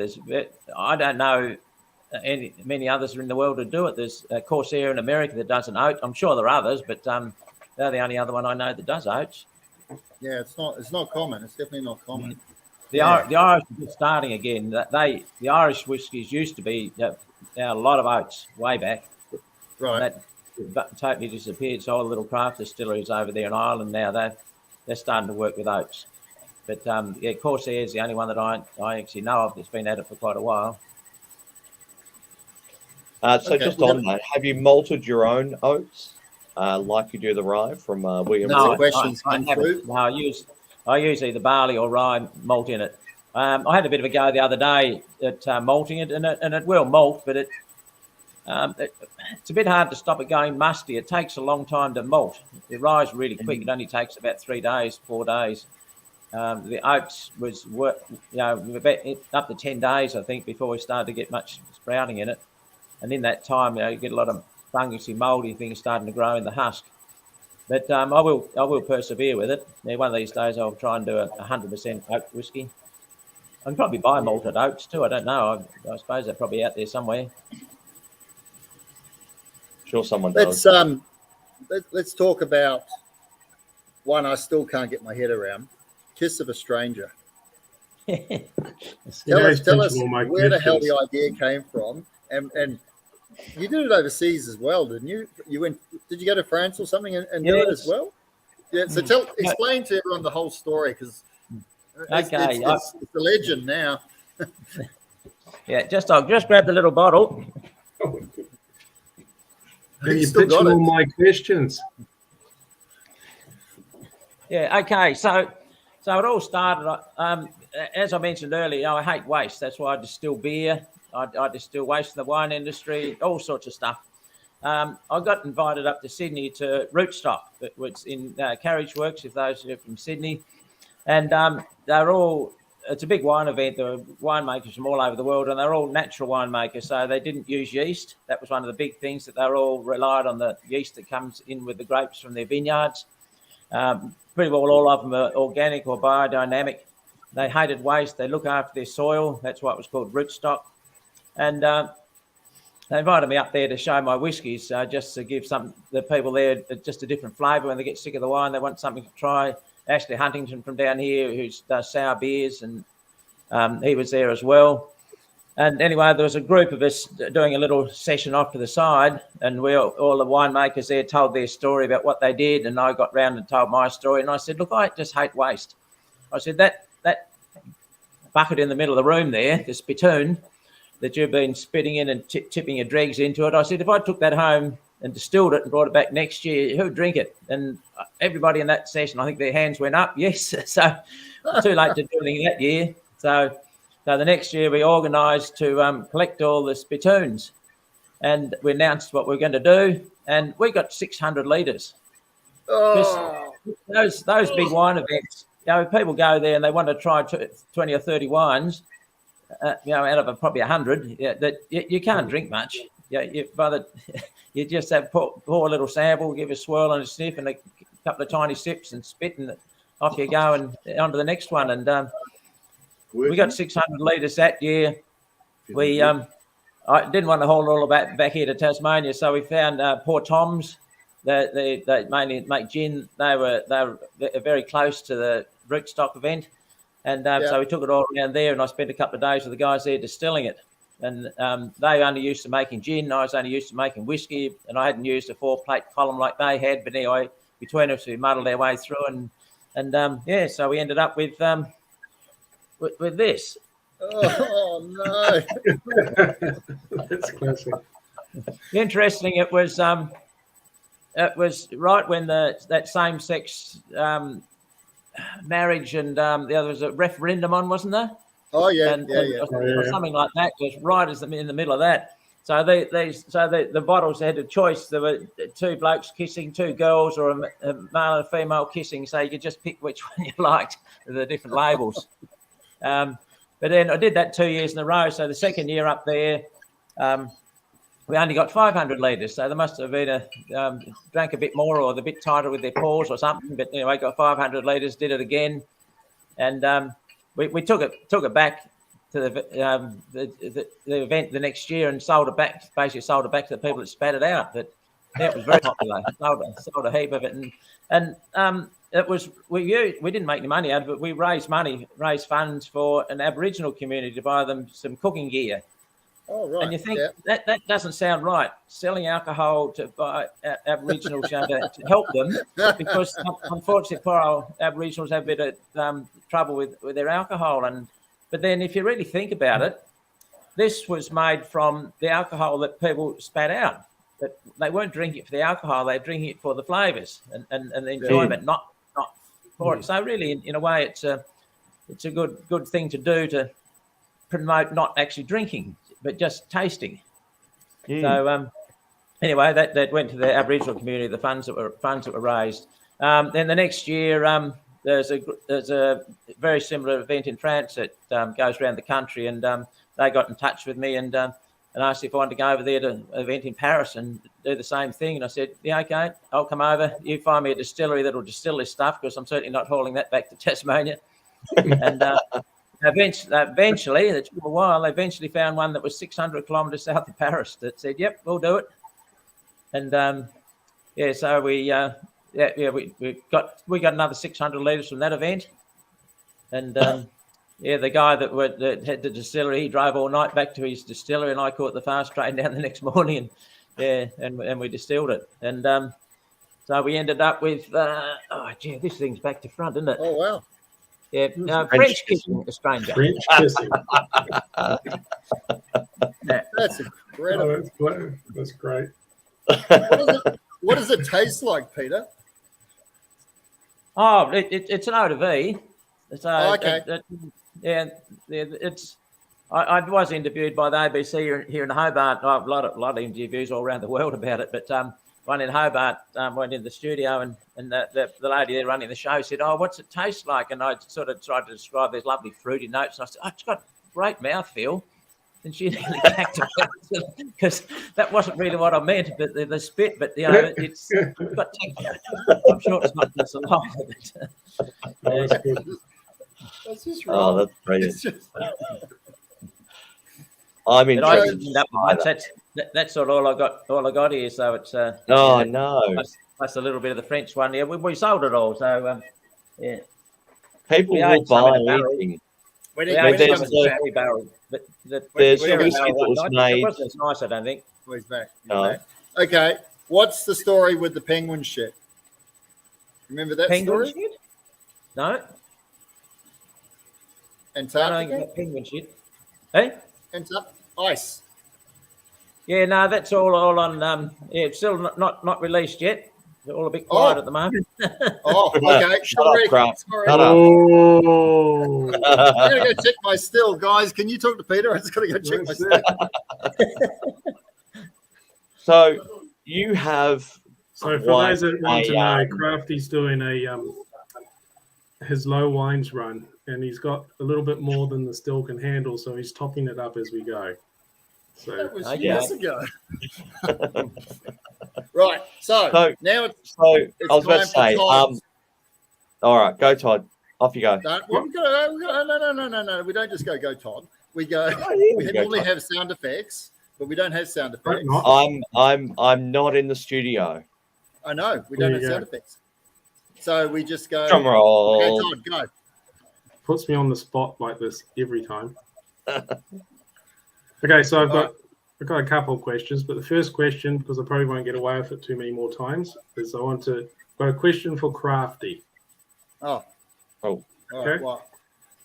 I don't know many others in the world who do it. There's Corsair in America that does an oat. I'm sure there are others, but they're the only other one I know that does oats. Yeah, it's not common. It's definitely not common. The Irish are starting again. The Irish whiskies used to be a lot of oats way back. Right. That totally disappeared. So all the little craft distilleries over there in Ireland now, they're starting to work with oats. But Corsair is the only one that I actually know of that's been at it for quite a while. Just on that, have you malted your own oats like you do the rye from William? No, questions I haven't. No, I use either barley or rye malt in it. I had a bit of a go the other day at malting it, and it will malt, but it's a bit hard to stop it going musty. It takes a long time to malt. The rye is really quick. It only takes about 3 days, 4 days. The oats was up to 10 days, I think, before we started to get much sprouting in it. And in that time, you get a lot of fungusy, mouldy things starting to grow in the husk. But I will persevere with it. One of these days I'll try and do a 100% oat whiskey. I can probably buy malted oats too. I don't know. I suppose they're probably out there somewhere. Sure, someone does. Let's talk about one I still can't get my head around. Kiss of a Stranger. Tell us where the hell the idea came from, and you did it overseas as well, didn't you? Did you go to France or something and do it as well? Yeah. So explain to everyone the whole story, because it's a legend now. I'll just grab the little bottle. Can you pitch all my questions? Yeah. Okay. So it all started. As I mentioned earlier, I hate waste. That's why I distill beer. I distill waste in the wine industry, all sorts of stuff. I got invited up to Sydney to Rootstock, which in Carriage Works, if those are from Sydney. And it's a big wine event. There are winemakers from all over the world, and they're all natural winemakers, so they didn't use yeast. That was one of the big things, that they all relied on the yeast that comes in with the grapes from their vineyards. Pretty well all of them are organic or biodynamic. They hated waste. They look after their soil. That's why it was called Rootstock. And they invited me up there to show my whiskies, just to give the people there just a different flavour. When they get sick of the wine, they want something to try. Ashley Huntington from down here, who does sour beers, and he was there as well. And anyway, there was a group of us doing a little session off to the side, and all the winemakers there told their story about what they did, and I got round and told my story, and I said, look, I just hate waste. I said, that bucket in the middle of the room there, the spittoon that you've been spitting in and tipping your dregs into it, I said, if I took that home and distilled it and brought it back next year, who'd drink it? And everybody in that session, I think their hands went up, yes. So too late to do anything that year. So the next year we organised to collect all the spittoons, and we announced what we were going to do, and we got 600 litres. Oh. Those big wine events, people go there and they want to try 20 or 30 wines, out of probably 100, that you can't drink much. You just have pour a little sample, give a swirl and a sniff, and a couple of tiny sips and spit, and off you go and on to the next one. And we got 600 litres that year. We I didn't want to haul it all back here to Tasmania, so we found Poor Tom's. They mainly make gin. They were very close to the rootstock event, and so we took it all around there. And I spent a couple of days with the guys there distilling it. And they only used to making gin. I was only used to making whiskey, and I hadn't used a 4-plate column like they had. But anyway, between us, we muddled our way through, and so we ended up with this. Oh no! That's classic. Interesting. It was right when that same-sex marriage and the other was a referendum on, wasn't there? Oh yeah, or something like that. Was right as in the middle of that. So the bottles had a choice. There were 2 blokes kissing, 2 girls, or a male and a female kissing. So you could just pick which one you liked. The different labels. But then I did that 2 years in a row. So the second year up there, we only got 500 litres. So they must have been drank a bit more, or they're a bit tighter with their paws or something. But anyway, got 500 litres, did it again, and we took it back to the event the next year and sold it back to the people that spat it out. But it was very popular. Sold a heap of it, and it was we didn't make any money out of it. We raised funds for an Aboriginal community to buy them some cooking gear. Oh, right. And you think that doesn't sound right, selling alcohol to buy Aboriginals to help them, because unfortunately poor old Aboriginals have a bit of trouble with their alcohol. But then if you really think about it, this was made from the alcohol that people spat out. But they weren't drinking it for the alcohol, they were drinking it for the flavours and the enjoyment, not for it. So really, in a way, it's a good thing to do to promote not actually drinking, but just tasting. So anyway, that went to the Aboriginal community, the funds that were raised. Then the next year, there's a very similar event in France that goes around the country, and they got in touch with me and asked if I wanted to go over there to an event in Paris and do the same thing. And I said, yeah, okay, I'll come over. You find me a distillery that'll distill this stuff, because I'm certainly not hauling that back to Tasmania. And eventually, it took a while, they eventually found one that was 600 kilometres south of Paris that said, yep, we'll do it. And so we got another 600 litres from that event. And the guy that had the distillery, he drove all night back to his distillery, and I caught the fast train down the next morning, and we distilled it. And so we ended up with this thing's back to front, isn't it? Oh wow. Yeah, French kissing a stranger. French kissing. That's incredible. Oh, that's great. What does it taste like, Peter? Oh, it's an eau de vie. So okay. I was interviewed by the ABC here in Hobart. I have a lot of interviews all around the world about it, but one in Hobart went in the studio, and the lady there running the show said, "Oh, what's it taste like?" And I sort of tried to describe these lovely fruity notes, and I said, "Oh, it's got great mouthfeel." And she nearly backed up, because that wasn't really what I meant, but the spit. But it's got texture. I'm sure it's not the saliva. That's just Oh, wrong. that's brilliant. It's just- I'm But that's sort of all I got here. So it's Oh no! plus a little bit of the French one. Yeah, we sold it all. So People we will ate some in buy a barrel. anything. When Yeah, there's when it comes to the- sherry barrel, the There's sherry whiskey barrel that was one, made. it wasn't as nice, I don't think. Oh, he's back. He's No. back. Okay. What's the story with the penguin shit? Remember that Penguin story? shit? No, I don't think Antarctica? about penguin shit. Hey? Ice. Yeah, no, that's all on. Yeah, it's still not released yet. They're all a bit quiet at the moment. Oh, okay. Shut up, Crap. Sorry. Shut up. Oh, I'm going to go check my still. Guys, can you talk to Peter? I just got to go check my that's still. it. So you have So for Why- those that want to I, know, Crafty's doing his low wines run, and he's got a little bit more than the still can handle, so he's topping it up as we go. So That was Okay. years ago. Right. So So- now it's so I was about to time for say, Todd. all right, go Todd. Off you go. no, no. We don't just go Todd. We go. Oh, yeah, We you go, normally Todd. have sound effects, but we don't have sound effects. not. I'm not in the studio. I know we don't There have you sound effects, so we just go. Drum roll. Okay, Todd, go. Puts me on the spot like this every time. Okay, so I've got a couple of questions, but the first question, because I probably won't get away with it too many more times, is got a question for Crafty. Oh. Oh. All right, Okay. what?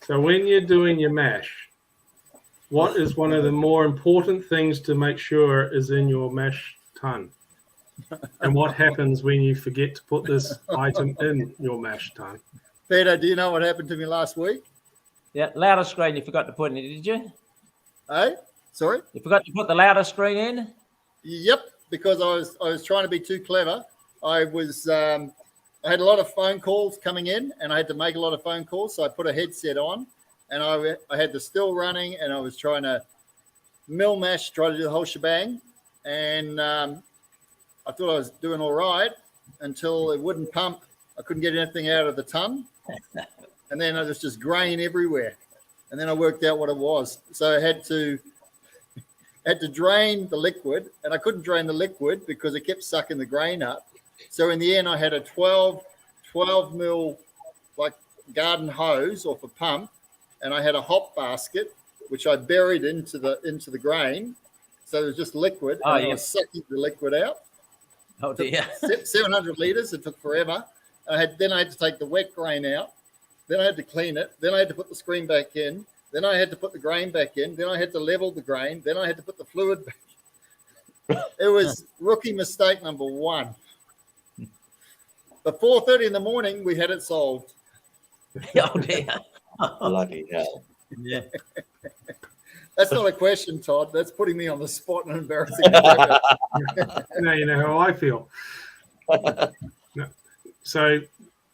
So when you're doing your mash, what is one of the more important things to make sure is in your mash tun? And what happens when you forget to put this item in your mash tun? Peter, do you know what happened to me last week? Yeah, louder screen. You forgot to put in it, did you? Hey, sorry. You forgot to put the louder screen in. Yep, because I was trying to be too clever. I had a lot of phone calls coming in, and I had to make a lot of phone calls. So I put a headset on, and I had the still running, and I was trying to mill mash, try to do the whole shebang, and I thought I was doing all right until it wouldn't pump. I couldn't get anything out of the tun, and then I was just grain everywhere. And then I worked out what it was. So I had to drain the liquid, and I couldn't drain the liquid because it kept sucking the grain up. So in the end, I had a 12 mil like garden hose off a pump, and I had a hop basket which I buried into the grain. So it was just liquid, and I was sucking the liquid out. Oh dear. 700 liters. It took forever. Then I had to take the wet grain out. Then I had to clean it. Then I had to put the screen back in. Then I had to put the grain back in. Then I had to level the grain. Then I had to put the fluid back. It was rookie mistake number one. But 4:30 in the morning, we had it solved. Oh dear. Bloody hell. Yeah. That's not a question, Todd. That's putting me on the spot and embarrassing me. Now you know how I feel. No. So,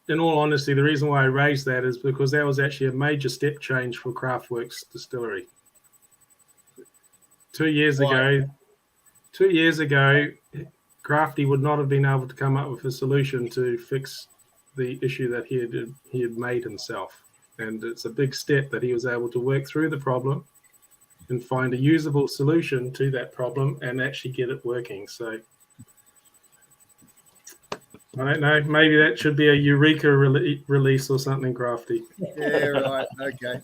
in all honesty, the reason why I raised that is because that was actually a major step change for Craftworks Distillery. 2 years Why? ago, Crafty would not have been able to come up with a solution to fix the issue that he had made himself. And it's a big step that he was able to work through the problem and find a usable solution to that problem and actually get it working. So I don't know. Maybe that should be a Eureka release or something, Crafty. Yeah, right. Okay.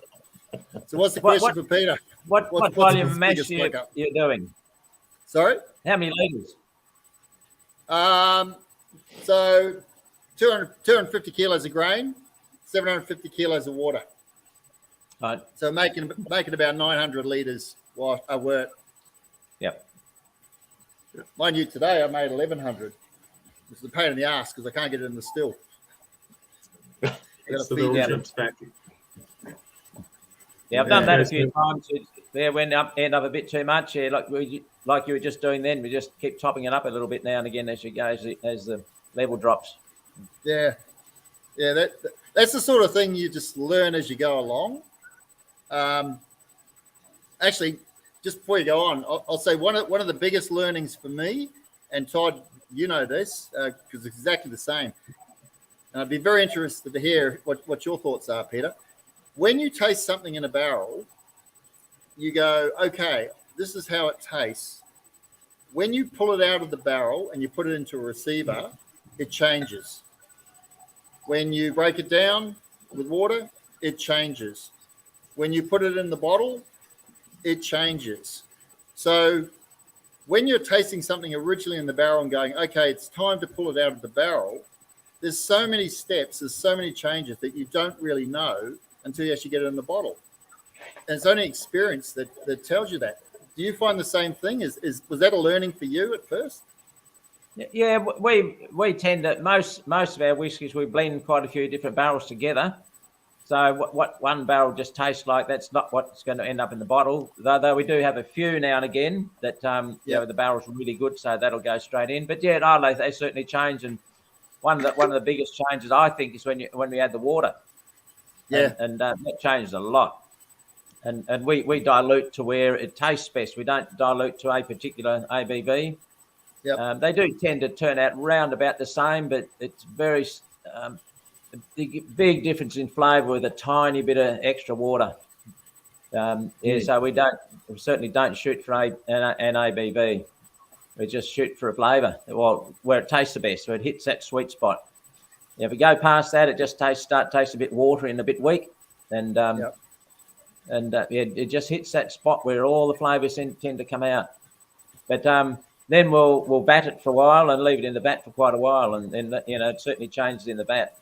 So what's the question for Peter? What What's volume the of mash biggest fuck-up? you're doing? Sorry? How many litres? So 250 kilos of grain, 750 kilos of water. Right. So making about 900 litres a wort. Yep. Mind you, today I made 1,100. Which is a pain in the ass because I can't get it in the still. I got It's to the feed little it. chips back. Yeah, I've done Yeah. that a few times. There went end up a bit too much. Yeah, like you were just doing then. We just keep topping it up a little bit now and again as you go, as the level drops. Yeah. That's the sort of thing you just learn as you go along. Actually, just before you go on, I'll say one of the biggest learnings for me, and Todd, you know this because it's exactly the same. And I'd be very interested to hear what your thoughts are, Peter. When you taste something in a barrel, you go, okay, this is how it tastes. When you pull it out of the barrel and you put it into a receiver, it changes. When you break it down with water, it changes. when you put it in the bottle, it changes. So when you're tasting something originally in the barrel and going, okay, it's time to pull it out of the barrel, there's so many steps, there's so many changes that you don't really know until you actually get it in the bottle. And it's only experience that tells you that. Do you find the same thing? Was that a learning for you at first? Yeah, we tend to, most of our whiskies, we blend quite a few different barrels together. So what one barrel just tastes like, that's not what's going to end up in the bottle. Though we do have a few now and again that you know, the barrel's really good, so that'll go straight in. But yeah, they certainly change. And one of the biggest changes, I think, is when we add the water. Yeah, and that changes a lot. And we dilute to where it tastes best. We don't dilute to a particular ABV. Yep. They do tend to turn out round about the same, but it's very big difference in flavour with a tiny bit of extra water. So we certainly don't shoot for an ABV. We just shoot for a flavour, well, where it tastes the best, where it hits that sweet spot. If we go past that, it just tastes a bit watery and a bit weak, and it just hits that spot where all the flavours tend to come out. But then we'll bat it for a while and leave it in the vat for quite a while, and then it certainly changes in the vat.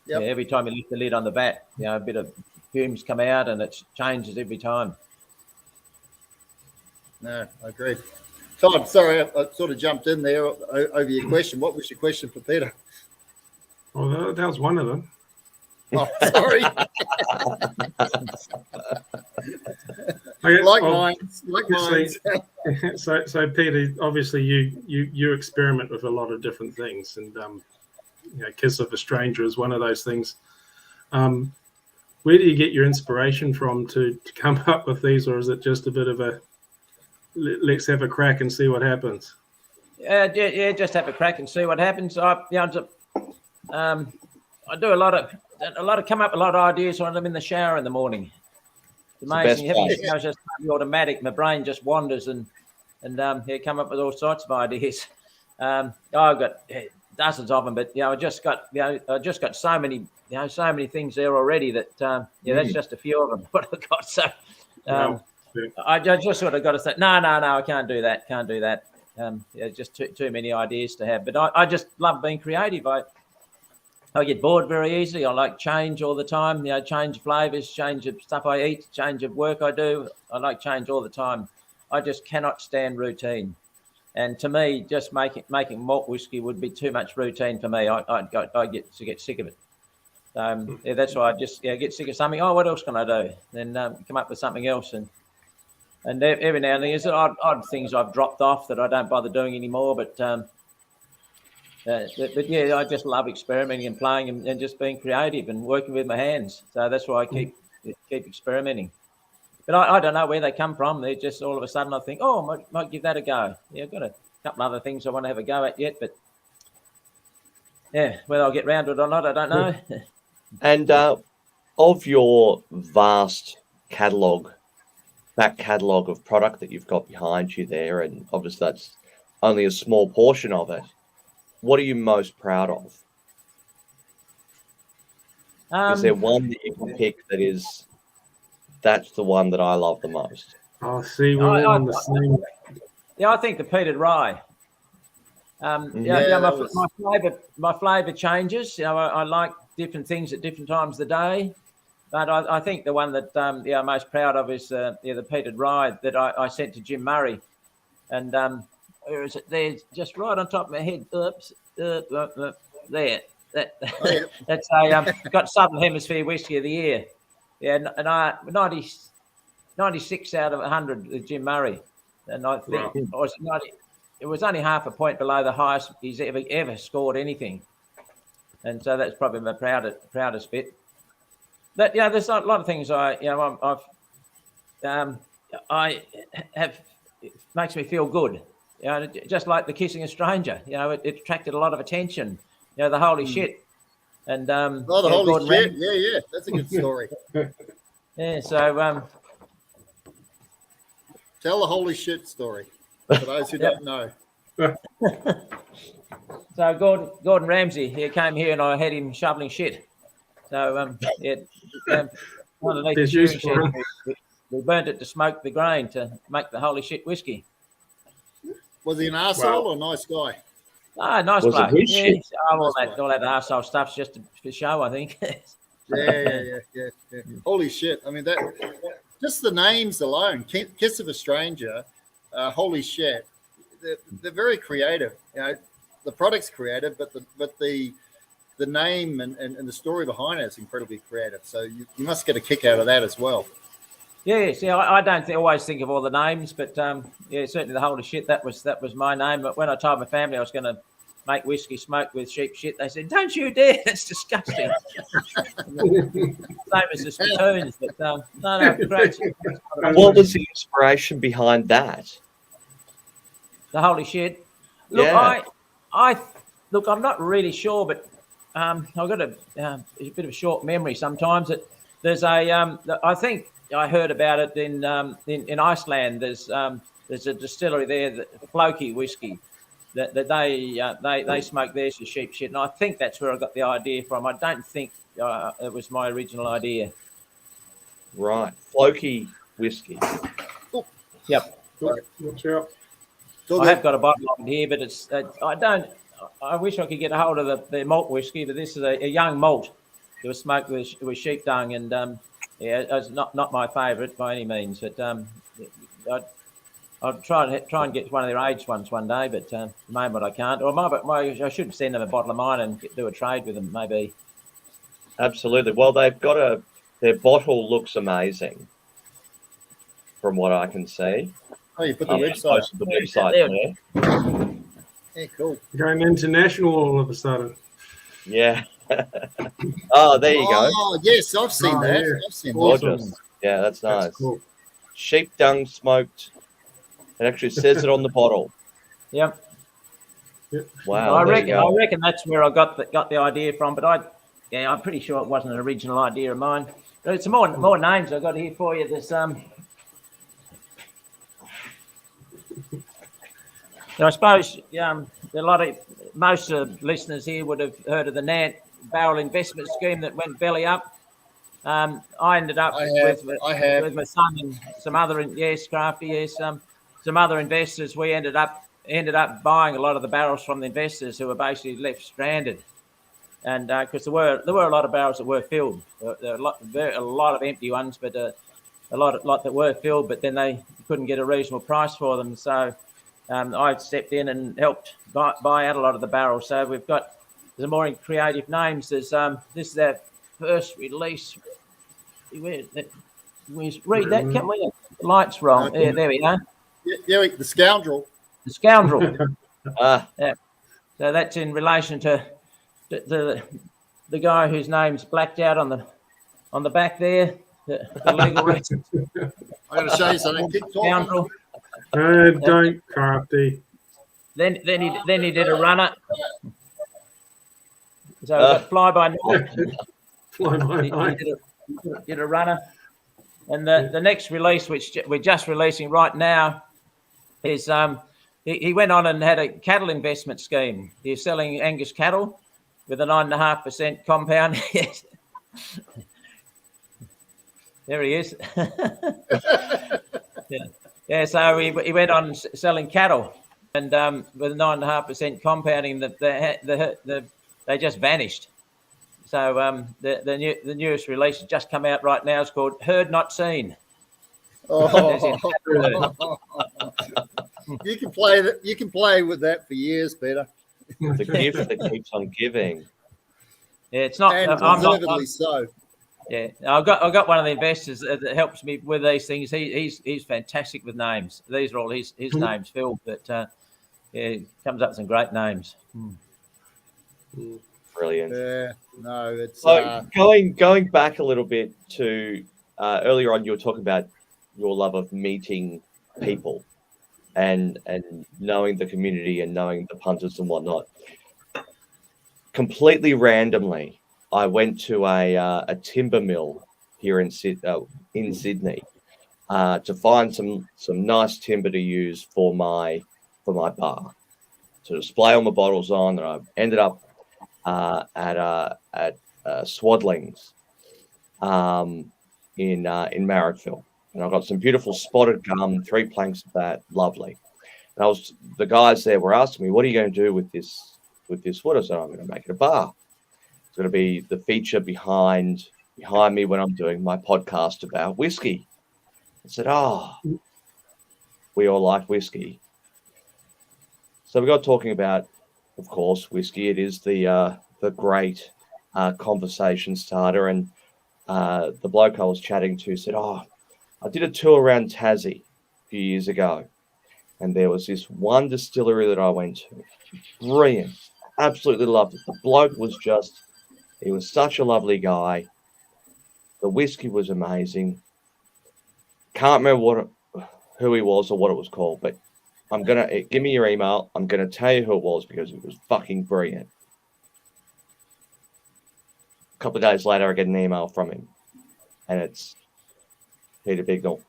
Yep. Yeah, every time you lift the lid on the vat, a bit of fumes come out, and it changes every time. No, I agree. Todd, sorry, I sort of jumped in there over your question. What was your question for Peter? Well, that was one of them. Oh, sorry. Okay, like mine. So Peter, obviously you experiment with a lot of different things, and Kiss of a Stranger is one of those things. Where do you get your inspiration from to come up with these, or is it just a bit of a let's have a crack and see what happens? Yeah, just have a crack and see what happens. I do a lot of come up with a lot of ideas when I'm in the shower in the morning. It's amazing. It's just automatic. My brain just wanders and come up with all sorts of ideas. I've got dozens of them, but I just got so many things there already that that's just a few of them. What I've got. So I just sort of got to say no, I can't do that. Just too many ideas to have. But I just love being creative. I get bored very easily. I like change all the time. Change flavours, change of stuff I eat, change of work I do. I like change all the time. I just cannot stand routine. And to me, just making malt whiskey would be too much routine for me. I get sick of it. That's why I just get sick of something. Oh, what else can I do? Then come up with something else. And every now and then there's odd things I've dropped off that I don't bother doing anymore. But I just love experimenting and playing and just being creative and working with my hands. So that's why I keep experimenting. But I don't know where they come from. They're just all of a sudden I think, I might give that a go. I've got a couple other things I want to have a go at yet, but whether I'll get round to it or not, I don't know. And of your vast back catalogue of product that you've got behind you there, and obviously that's only a small portion of it, what are you most proud of? Is there one that you can pick that's the one that I love the most? Oh, see, we're all on the same. Yeah, I think the peated rye. My flavour changes. I like different things at different times of the day. But I think the one that I'm most proud of is the peated rye that I sent to Jim Murray. And where is it? There, just right on top of my head. Oops, there. That's got Southern Hemisphere Whiskey of the Year. Yeah, and 96 out of 100 with Jim Murray. And I think it was only half a point below the highest he's ever scored anything. And so that's probably my proudest bit. But there's a lot of things I have. It makes me feel good. Just like the Kissing a Stranger. It attracted a lot of attention. The holy shit. And the holy shit. Yeah, that's a good story. Yeah, so tell the holy shit story for those who don't know. So Gordon Ramsay, he came here and I had him shoveling shit. So underneath the There's shearing use shed, for 'em. we burnt it to smoke the grain to make the holy shit whiskey. Was he an arsehole or a nice guy? Ah, nice Was it bloke. his Yeah, shit? he's- all Nice that, bloke. all that arsehole stuff's just for show, I think. Yeah. Holy shit! I mean, that just the names alone. Kiss of a Stranger, holy shit. They're very creative. You know, the product's creative, but the name and the story behind it is incredibly creative. So you must get a kick out of that as well. Yes, yeah. I don't always think of all the names, but yeah, certainly the holy shit. That was my name. But when I told my family I was going to make whiskey smoked with sheep shit, they said, "Don't you dare! That's disgusting." Same as the spittoons, but no, great. What was the inspiration behind that? The holy shit. Look, Yeah. I look. I'm not really sure, but I've got a bit of a short memory sometimes. There's a I think I heard about it in Iceland. There's a distillery there, Floki whiskey, that they smoke theirs for sheep shit, and I think that's where I got the idea from. I don't think it was my original idea. Right. Floki whiskey. Yep. Watch out. I have got a bottle of it here, but it's I don't. I wish I could get a hold of the malt whiskey, but this is a young malt that was smoked with sheep dung, and yeah, it's not my favourite by any means. But I'll try and get one of their aged ones one day, but at the moment I can't. Or I should send them a bottle of mine and do a trade with them, maybe. Absolutely. Well, they've got their bottle looks amazing from what I can see. Oh, you put the website. Posted the website there. Yeah, cool. Going international all of a sudden. Yeah. Oh, there you go. Oh, yes, I've seen that. yeah. I've seen Gorgeous. that. Yeah, that's nice. That's cool. Sheep dung smoked. It actually says it on the bottle. Yep. Wow. I there you go. reckon that's where I got the idea from. But I'm pretty sure it wasn't an original idea of mine. There's some more names I got here for you. There's I suppose most of the listeners here would have heard of the Nant barrel investment scheme that went belly up. I ended up with my son and some other Crafty, some other investors. We ended up buying a lot of the barrels from the investors who were basically left stranded, and because there were a lot of barrels that were filled, there were a lot of empty ones, but a lot that were filled, but then they couldn't get a reasonable price for them. So I stepped in and helped buy out a lot of the barrels. So we've got some more creative names. There's this is our first release. Read that, can we? The light's wrong. Yeah, there we are. Yeah, the Scoundrel. The Scoundrel. Ah, Yeah. So that's in relation to the guy whose name's blacked out on the back there. The legal reasons. I got to show you something. Keep talking. Scoundrel. Don't, Crafty. Then he did a runner. So we've got fly by night. Fly by He night. did a runner, and the next release, which we're just releasing right now, is he went on and had a cattle investment scheme. He's selling Angus cattle with a 9.5% compound. There he is. Yeah. So he went on selling cattle, and with a 9.5% compounding, they just vanished. So the newest release has just come out right now. It's called Heard Not Seen. Oh. You can play that. You can play with that for years, Peter. the gift that keeps on giving. Yeah, it's not. And I'm not. deservedly so. Yeah, I've got one of the investors that helps me with these things. He's fantastic with names. These are all his names, Phil. But yeah, he comes up with some great names. Brilliant. Yeah. No, it's So going back a little bit to earlier on, you were talking about your love of meeting people and knowing the community and knowing the punters and whatnot. Completely randomly, I went to a timber mill here in Sydney to find some nice timber to use for my bar to display all my bottles on. And I ended up at Swadlings, in Marrickville, and I've got some beautiful spotted gum, 3 planks of that, lovely. And the guys there were asking me, "What are you going to do with this wood?" I said, "I'm going to make it a bar. It's going to be the feature behind me when I'm doing my podcast about whiskey." I said, "Oh, we all like whiskey." So we got talking about, of course, whiskey. It is the great conversation starter. And the bloke I was chatting to said, "Oh, I did a tour around Tassie a few years ago, and there was this one distillery that I went to. Brilliant. Absolutely loved it. The bloke he was such a lovely guy. The whiskey was amazing. Can't remember who he was or what it was called, but give me your email. I'm gonna tell you who it was because it was fucking brilliant." A couple of days later, I get an email from him, and it's Peter Bignell,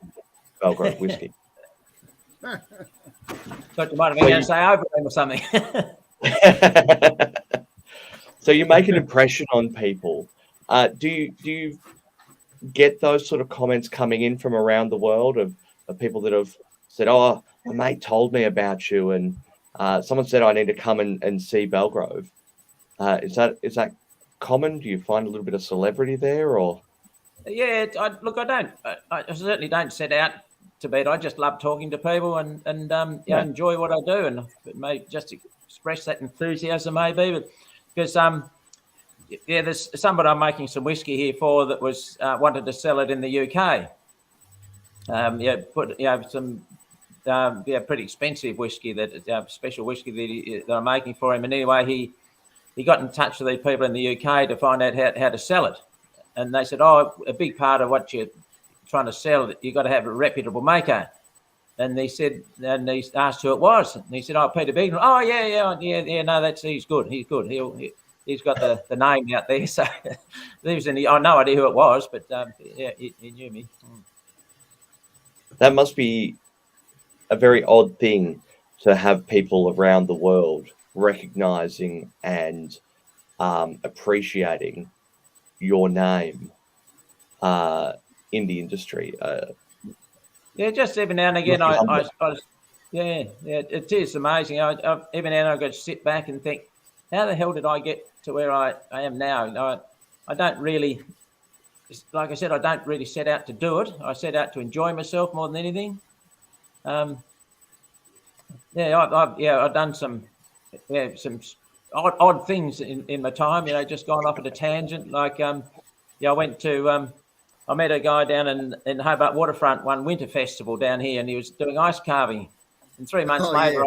Belgrove Whiskey. Thought you might have been going to say over him or something. So you make an impression on people. Do you get those sort of comments coming in from around the world of people that have said, "Oh, my mate told me about you, and someone said I need to come and see Belgrove"? Is that common? Do you find a little bit of celebrity there, or? Yeah, I certainly don't set out to be. I just love talking to people and enjoy what I do, and may just express that enthusiasm maybe, but because there's somebody I'm making some whiskey here for that was wanted to sell it in the UK. Some pretty expensive whiskey special whiskey that I'm making for him, and anyway he got in touch with the people in the UK to find out how to sell it. And they said, "Oh, a big part of what you're trying to sell, you got to have a reputable maker." And he asked who it was. And he said, "Oh, Peter Bignell." "Oh, yeah. No, he's good. He's good. He's got the name out there." So he was I had no idea who it was, but he knew me. That must be a very odd thing to have people around the world recognizing and appreciating your name in the industry. Just every now and again, it is amazing. Every now and then I got to sit back and think, how the hell did I get to where I am now? I don't really, like I said, I don't really set out to do it. I set out to enjoy myself more than anything. I've done some odd things in my time, just gone off at a tangent. Like, I went to, I met a guy down in Hobart Waterfront one winter festival down here, and he was doing ice carving. And 3 months later,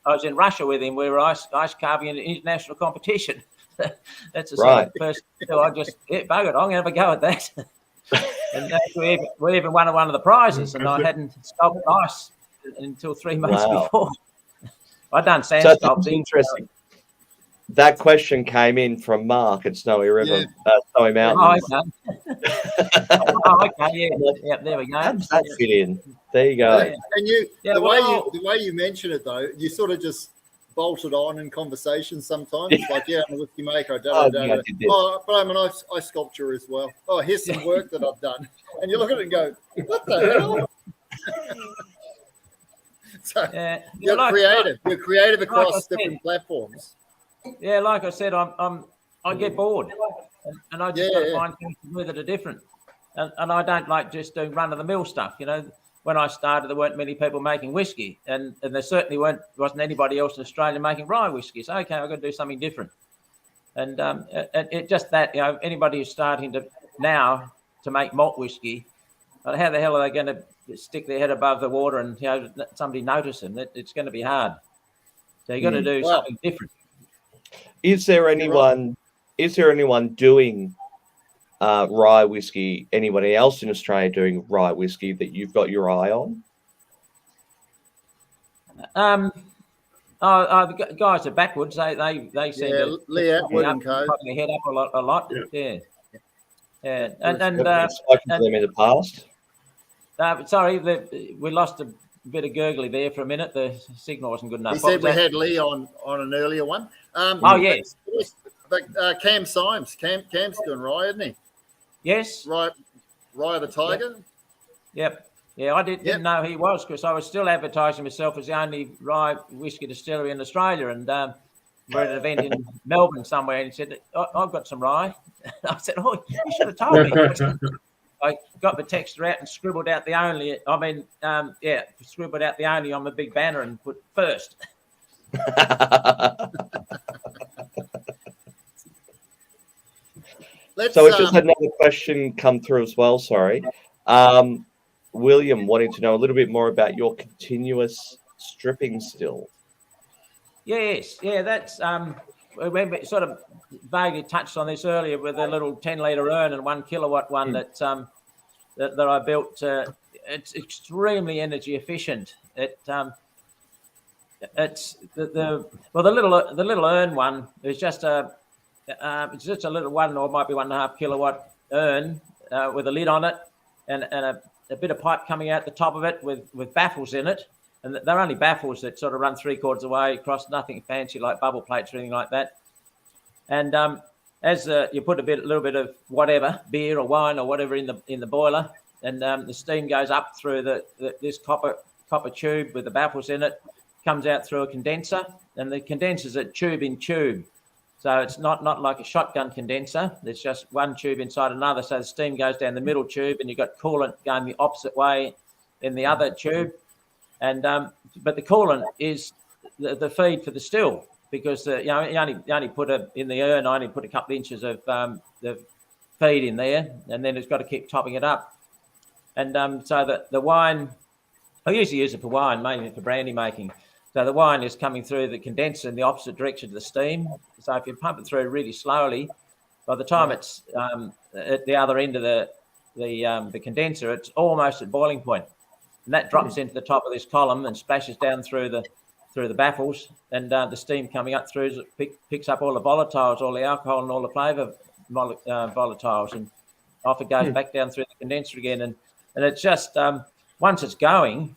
I was in Russia with him. We were ice carving in an international competition. That's the first. So I just buggered. I'm going to have a go at that. And we even won one of the prizes, and I hadn't sculpted ice until 3 months before. I'd done sand sculpting. Interesting. That question came in from Mark at Snowy River, Snowy Mountains. Okay, there we go. How does that fit in? There you go. And the way you mention it though, you sort of just bolted on in conversation sometimes. It's like, I'm a whiskey maker. But I'm an ice sculpture as well. Oh, here's some work that I've done. And you look at it and go, what the hell? So you're creative. You're creative across different platforms. Yeah, like I said, I get bored, and I just got to find things to do that are different. And I don't like just doing run of the mill stuff. When I started, there weren't many people making whiskey, and there certainly wasn't anybody else in Australia making rye whiskey. So okay, I've got to do something different. And it just that anybody who's starting to make malt whiskey, how the hell are they going to stick their head above the water and somebody notice them? It's going to be hard. So you got to do something different. Is there anyone doing rye whiskey? Anybody else in Australia doing rye whiskey that you've got your eye on? The guys are backwards. They seem to Lee Atwood and Co. Their head up a lot. Yeah. And I've spoken to them in the past. Sorry, we lost a bit of gurgly there for a minute. The signal wasn't good enough. He said we had Lee on an earlier one. Yes. But Cam Symes, Cam's doing rye, isn't he? Yes. Right. Rye the Tiger. Yep. Yeah, I didn't know he was, because I was still advertising myself as the only rye whiskey distillery in Australia, and we're at an event in Melbourne somewhere, and he said, I've got some rye. I said, oh, you should have told me. I got the text out and scribbled out the only. Scribbled out the only on the big banner and put first. So we just had another question come through as well. Sorry. William wanting to know a little bit more about your continuous stripping still. Yes, yeah, that's we sort of vaguely touched on this earlier with a little 10-litre urn and 1 kilowatt one that I built. It's extremely energy efficient. It's the little urn one is just it's just a little 1 or might be 1.5 kilowatt urn with a lid on it and a bit of pipe coming out the top of it with baffles in it. And they're only baffles that sort of run 3/4 away across, nothing fancy like bubble plates or anything like that. And as you put a little bit of whatever, beer or wine or whatever in the boiler, and the steam goes up through this copper tube with the baffles in it, comes out through a condenser, and the condenser's a tube in tube. So it's not like a shotgun condenser. There's just one tube inside another. So the steam goes down the middle tube, and you've got coolant going the opposite way in the other tube. And but the coolant is the feed for the still, because you only put in the urn. I only put a couple of inches of the feed in there, and then it's got to keep topping it up. And so that the wine, I usually use it for wine, mainly for brandy making. So the wine is coming through the condenser in the opposite direction to the steam. So if you pump it through really slowly, by the time it's at the other end of the condenser, it's almost at boiling point. And that drops into the top of this column and splashes down through the baffles, and the steam coming up through picks up all the volatiles, all the alcohol and all the flavour volatiles, and off it goes back down through the condenser again. And it's just once it's going,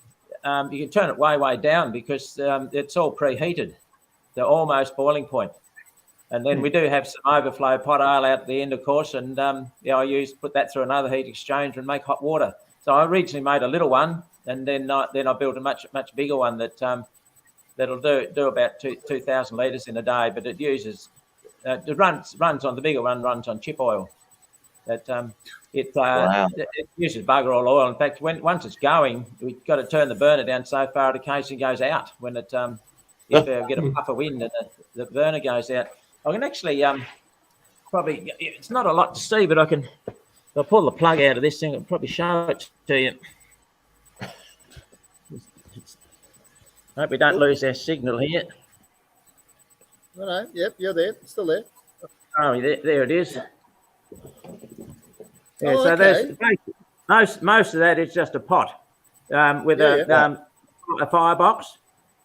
you can turn it way down because it's all preheated. They're almost boiling point. And then we do have some overflow pot ale out at the end, of course, and I put that through another heat exchanger and make hot water. So I originally made a little one, and then I built a much bigger one that'll do about 2,000 litres in a day. But it uses it runs on the bigger one runs on chip oil. It uses bugger all oil. In fact, once it's going, we've got to turn the burner down so far the casing goes out. When if you get a puff of wind and the burner goes out, I can actually probably, it's not a lot to see, but I'll pull the plug out of this thing and probably show it to you. Hope we don't lose our signal here. No, yep, you're there, still there. Oh, there it is. Yeah, so there's most of that is just a pot with a firebox,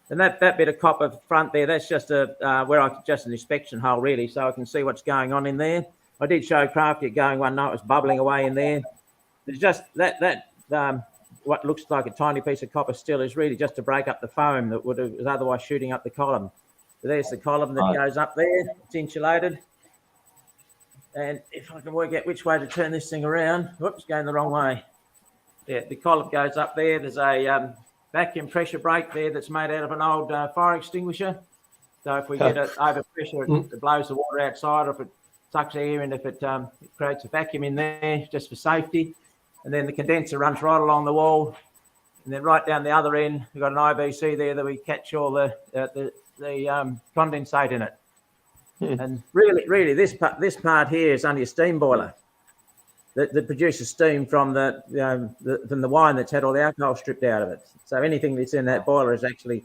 and that bit of copper front there, that's just just an inspection hole really, so I can see what's going on in there. I did show Crafty going one night, it was bubbling away in there. It's just that what looks like a tiny piece of copper still is really just to break up the foam that was otherwise shooting up the column. So there's the column that goes up there. It's insulated. And if I can work out which way to turn this thing around, whoops, going the wrong way. Yeah, the column goes up there. There's a vacuum pressure brake there that's made out of an old fire extinguisher. So if we get it over pressure, it blows the water outside, or if it sucks air in, if it creates a vacuum in there just for safety. And then the condenser runs right along the wall, and then right down the other end we've got an IBC there that we catch all the condensate in it. And really this part here is only a steam boiler that produces steam from from the wine that's had all the alcohol stripped out of it. So anything that's in that boiler is actually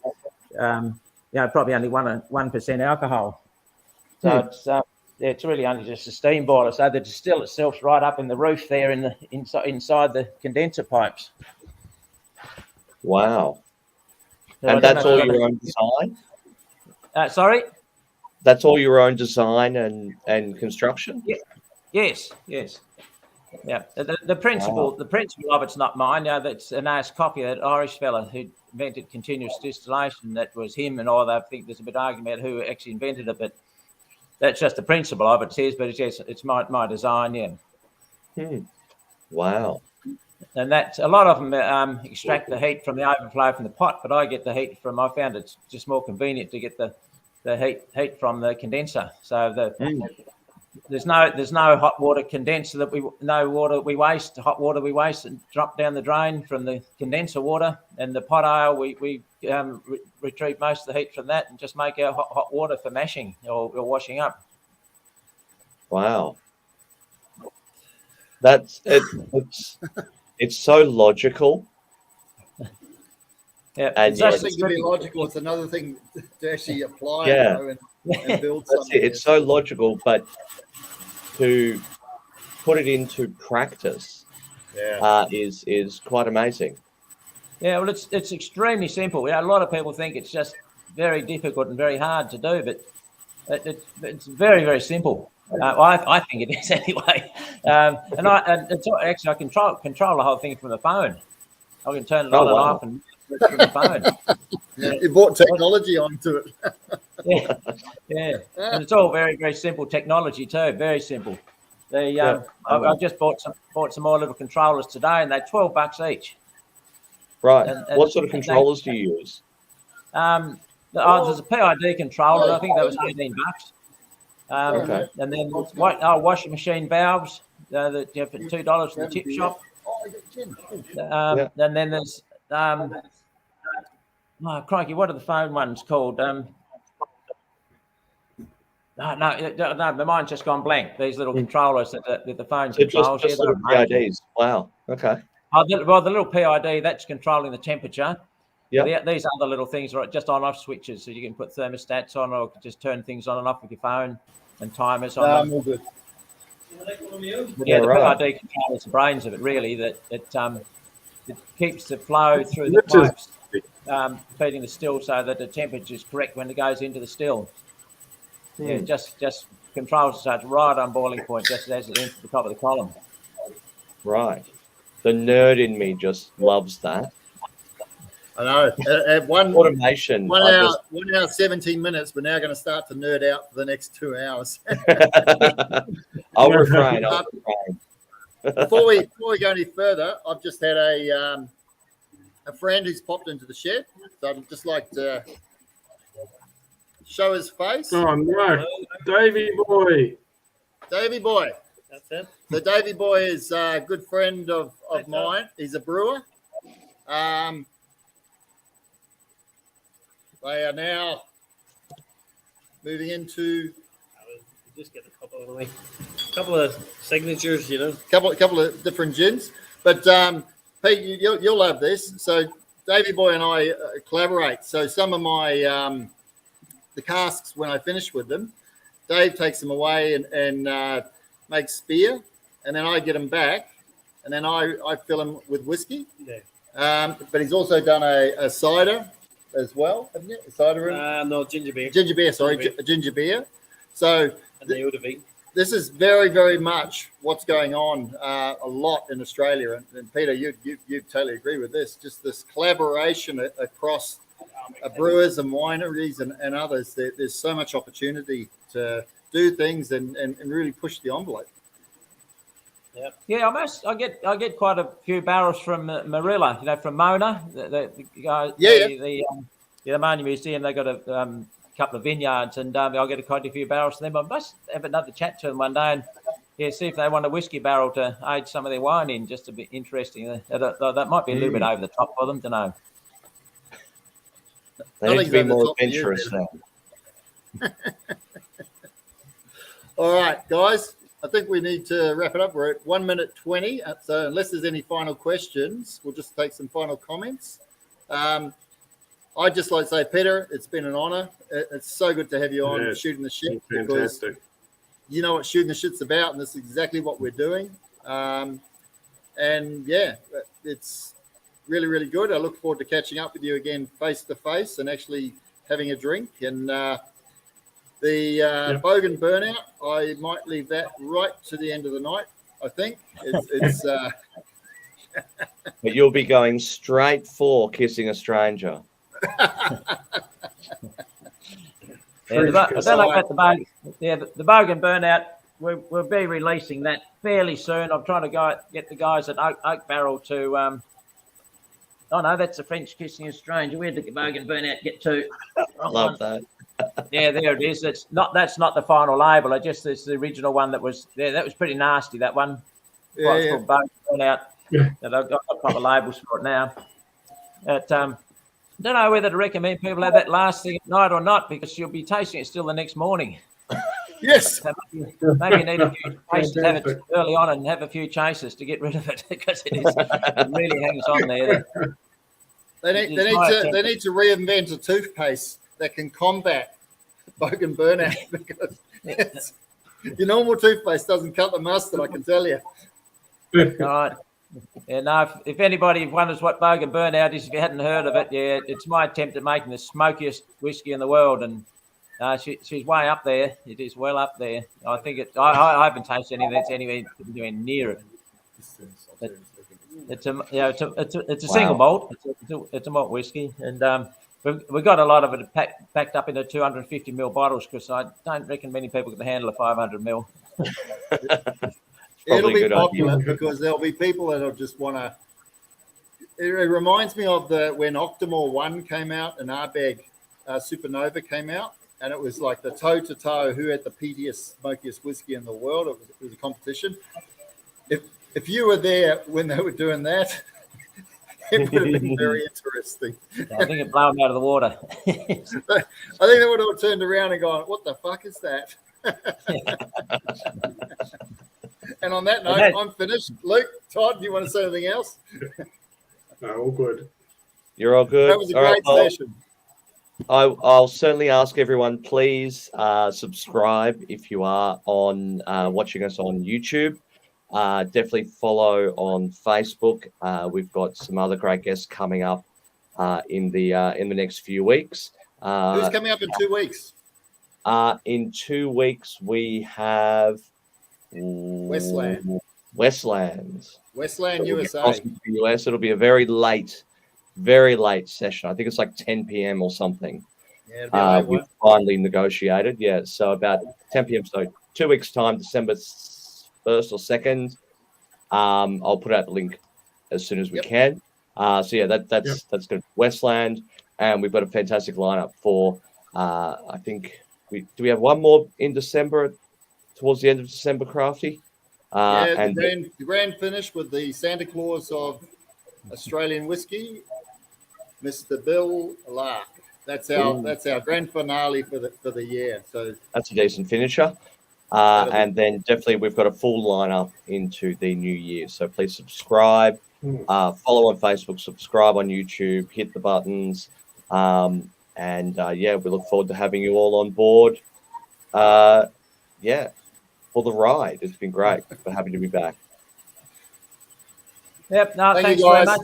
probably only 1% alcohol. So it's really only just a steam boiler. So the distill itself's right up in the roof there inside the condenser pipes. Wow. So and that's all your own design? Sorry? That's all your own design and construction? Yeah. Yes. Yeah. The principle of it's not mine. That's an Ask Coffee, that Irish fella who invented continuous distillation. That was him, and all that. I think there's a bit of argument who actually invented it, but that's just the principle of it. It says, but it's my design. Yeah. Wow. And that's a lot of them extract the heat from the overflow from the pot, but I get the heat from. I found it's just more convenient to get the heat from the condenser. So there's no hot water condenser that we waste. Hot water we waste and drop down the drain from the condenser water, and the pot ale we retrieve most of the heat from that and just make our hot water for mashing or washing up. Wow. That's it. It's so logical. Yeah, And It's one thing to be logical. It's another thing to actually apply and build something. It's so logical, but to put it into practice is quite amazing. Yeah, well, it's extremely simple. Yeah, a lot of people think it's just very difficult and very hard to do, but it's very, very simple. I think it is anyway. And it's actually I control the whole thing from the phone. I can turn it on and off and from the phone. You brought technology onto it. yeah, and it's all very, very simple technology too. Very simple. I just bought some more little controllers today, and they're $12 each. Right. And what sort of controllers do you use? There's a PID controller. I think that was $18. Okay. And then washing machine valves that you have for $2 from the tip shop. And then there's crikey, what are the phone ones called? No, my mind's just gone blank. These little controllers that the phone controls. Just little PIDs. Wow. Okay. The little PID that's controlling the temperature. Yeah. These other little things are just on-off switches, so you can put thermostats on or just turn things on and off with your phone and timers on them. All good. Yeah, the PID controls the brains of it, really. That it keeps the flow through the pipes, feeding the still, so that the temperature is correct when it goes into the still. Yeah, just controls it so it's right on boiling point, just as it enters the top of the column. Right. The nerd in me just loves that. I know. At automation. 1 hour, 17 minutes. We're now going to start to nerd out for the next 2 hours. I'll refrain. Before we go any further, I've just had a friend who's popped into the shed. So I'd just like to show his face. Oh no, Davey boy. Davey boy. That's it. So Davey boy is a good friend of mine. He's a brewer. They are now moving into. Just get a couple of the way. Couple of signatures, you know. Couple of different gins, but Pete, you'll love this. So Davey boy and I collaborate. So some of my the casks, when I finish with them, Dave takes them away and makes beer, and then I get them back, and then I fill them with whiskey. Yeah. But he's also done a cider as well, haven't you? A cider in? No, ginger beer. Ginger beer, sorry, ginger beer. So this is very, very much what's going on a lot in Australia. And Peter, you totally agree with this. Just this collaboration across brewers and wineries and others. There's so much opportunity to do things and really push the envelope. Yeah, I get quite a few barrels from Marilla, from Mona, the guy, the Ammonia Museum. They got a couple of vineyards, and I'll get quite a few barrels from them. I must have another chat to them one day and see if they want a whiskey barrel to age some of their wine in, just to be interesting. That might be a little bit over the top for them, to know. They need to be more adventurous now. All right, guys. I think we need to wrap it up. We're at 1 minute 20. So unless there's any final questions, we'll just take some final comments. I'd just like to say, Peter, it's been an honour. It's so good to have you on Shooting the Shit, because you know what Shooting the Shit's about, and this is exactly what we're doing. And yeah, it's really, really good. I look forward to catching up with you again face to face and actually having a drink. And the Bogan burnout, I might leave that right to the end of the night, I think. It's But you'll be going straight for Kissing a Stranger. I don't know about the Bogan burnout. we'll be releasing that fairly soon. I'm trying to get the guys at Oak Barrel to. Oh no, that's a French Kissing a Stranger. Where did the Bogan Burnout get to? Love that. Yeah, there it is. That's not the final label. It's the original one that was there. That was pretty nasty. That one. Yeah, It's called Bogan Burnout. Yeah. And I've got proper labels for it now. But don't know whether to recommend people have that last thing at night or not, because you'll be tasting it still the next morning. Yes. So maybe you need a few chasers, have it early on and have a few chasers to get rid of it, because it really hangs on there. They need to reinvent a toothpaste that can combat Bogan Burnout, because your normal toothpaste doesn't cut the mustard, I can tell you. All right. Yeah, no, if anybody wonders what Bogan Burnout is, if you hadn't heard of it, yeah, it's my attempt at making the smokiest whiskey in the world, and she's way up there. It is well up there. I think I haven't tasted anything that's anywhere near it. It's a single malt. It's a malt whiskey, and we've got a lot of it packed up into 250 ml bottles, because I don't reckon many people can handle a 500 ml. It'll be popular because there'll be people that'll just want to. It reminds me of when Octomore 1 came out and Ardbeg Supernova came out, and it was like the toe-to-toe who had the peatiest, smokiest whiskey in the world. It was a competition. If you were there when they were doing that, it would have been very interesting. I think it blew them out of the water. I think they would have turned around and gone, "What the fuck is that?" And on that note, I'm finished. Luke, Todd, do you want to say anything else? No, all good. You're all good. That was a great session. I'll certainly ask everyone, please subscribe if you are on watching us on YouTube. Definitely follow on Facebook. We've got some other great guests coming up in the next few weeks. Who's coming up in 2 weeks? In 2 weeks, we have Westland, USA. US. It'll be a very late session. I think it's like 10 p.m. or something. Yeah, we've finally negotiated. Yeah, so about 10 p.m. So 2 weeks' time, December 1st or 2nd. I'll put out the link as soon as we can. So yeah, that's good. Westland, and we've got a fantastic lineup for. I think we have one more in December, towards the end of December, Crafty. And the grand finish with the Santa Claus of Australian whiskey, Mr. Bill Lark. That's our grand finale for the year. So that's a decent finisher. And then definitely we've got a full lineup into the new year. So please subscribe, follow on Facebook, subscribe on YouTube, hit the buttons. And we look forward to having you all on board. For the ride. It's been great. We're happy to be back. Yep. No, thanks very much.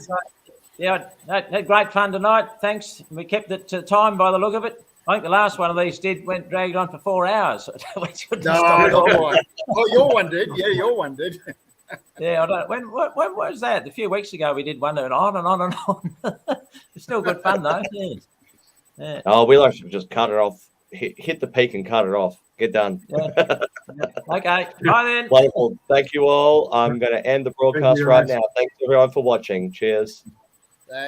Yeah, had great fun tonight. Thanks. We kept it to time by the look of it. I think the last one of these dragged on for 4 hours. Your one did. Yeah, your one did. Yeah, I don't. When was that? A few weeks ago we did one and on and on and on. It's still good fun though. Yeah. Oh, we'll actually just cut it off. Hit the peak and cut it off. Get done. Yeah. Okay. Bye then. Wonderful. Thank you all. I'm going to end the broadcast right now. Thanks everyone for watching. Cheers.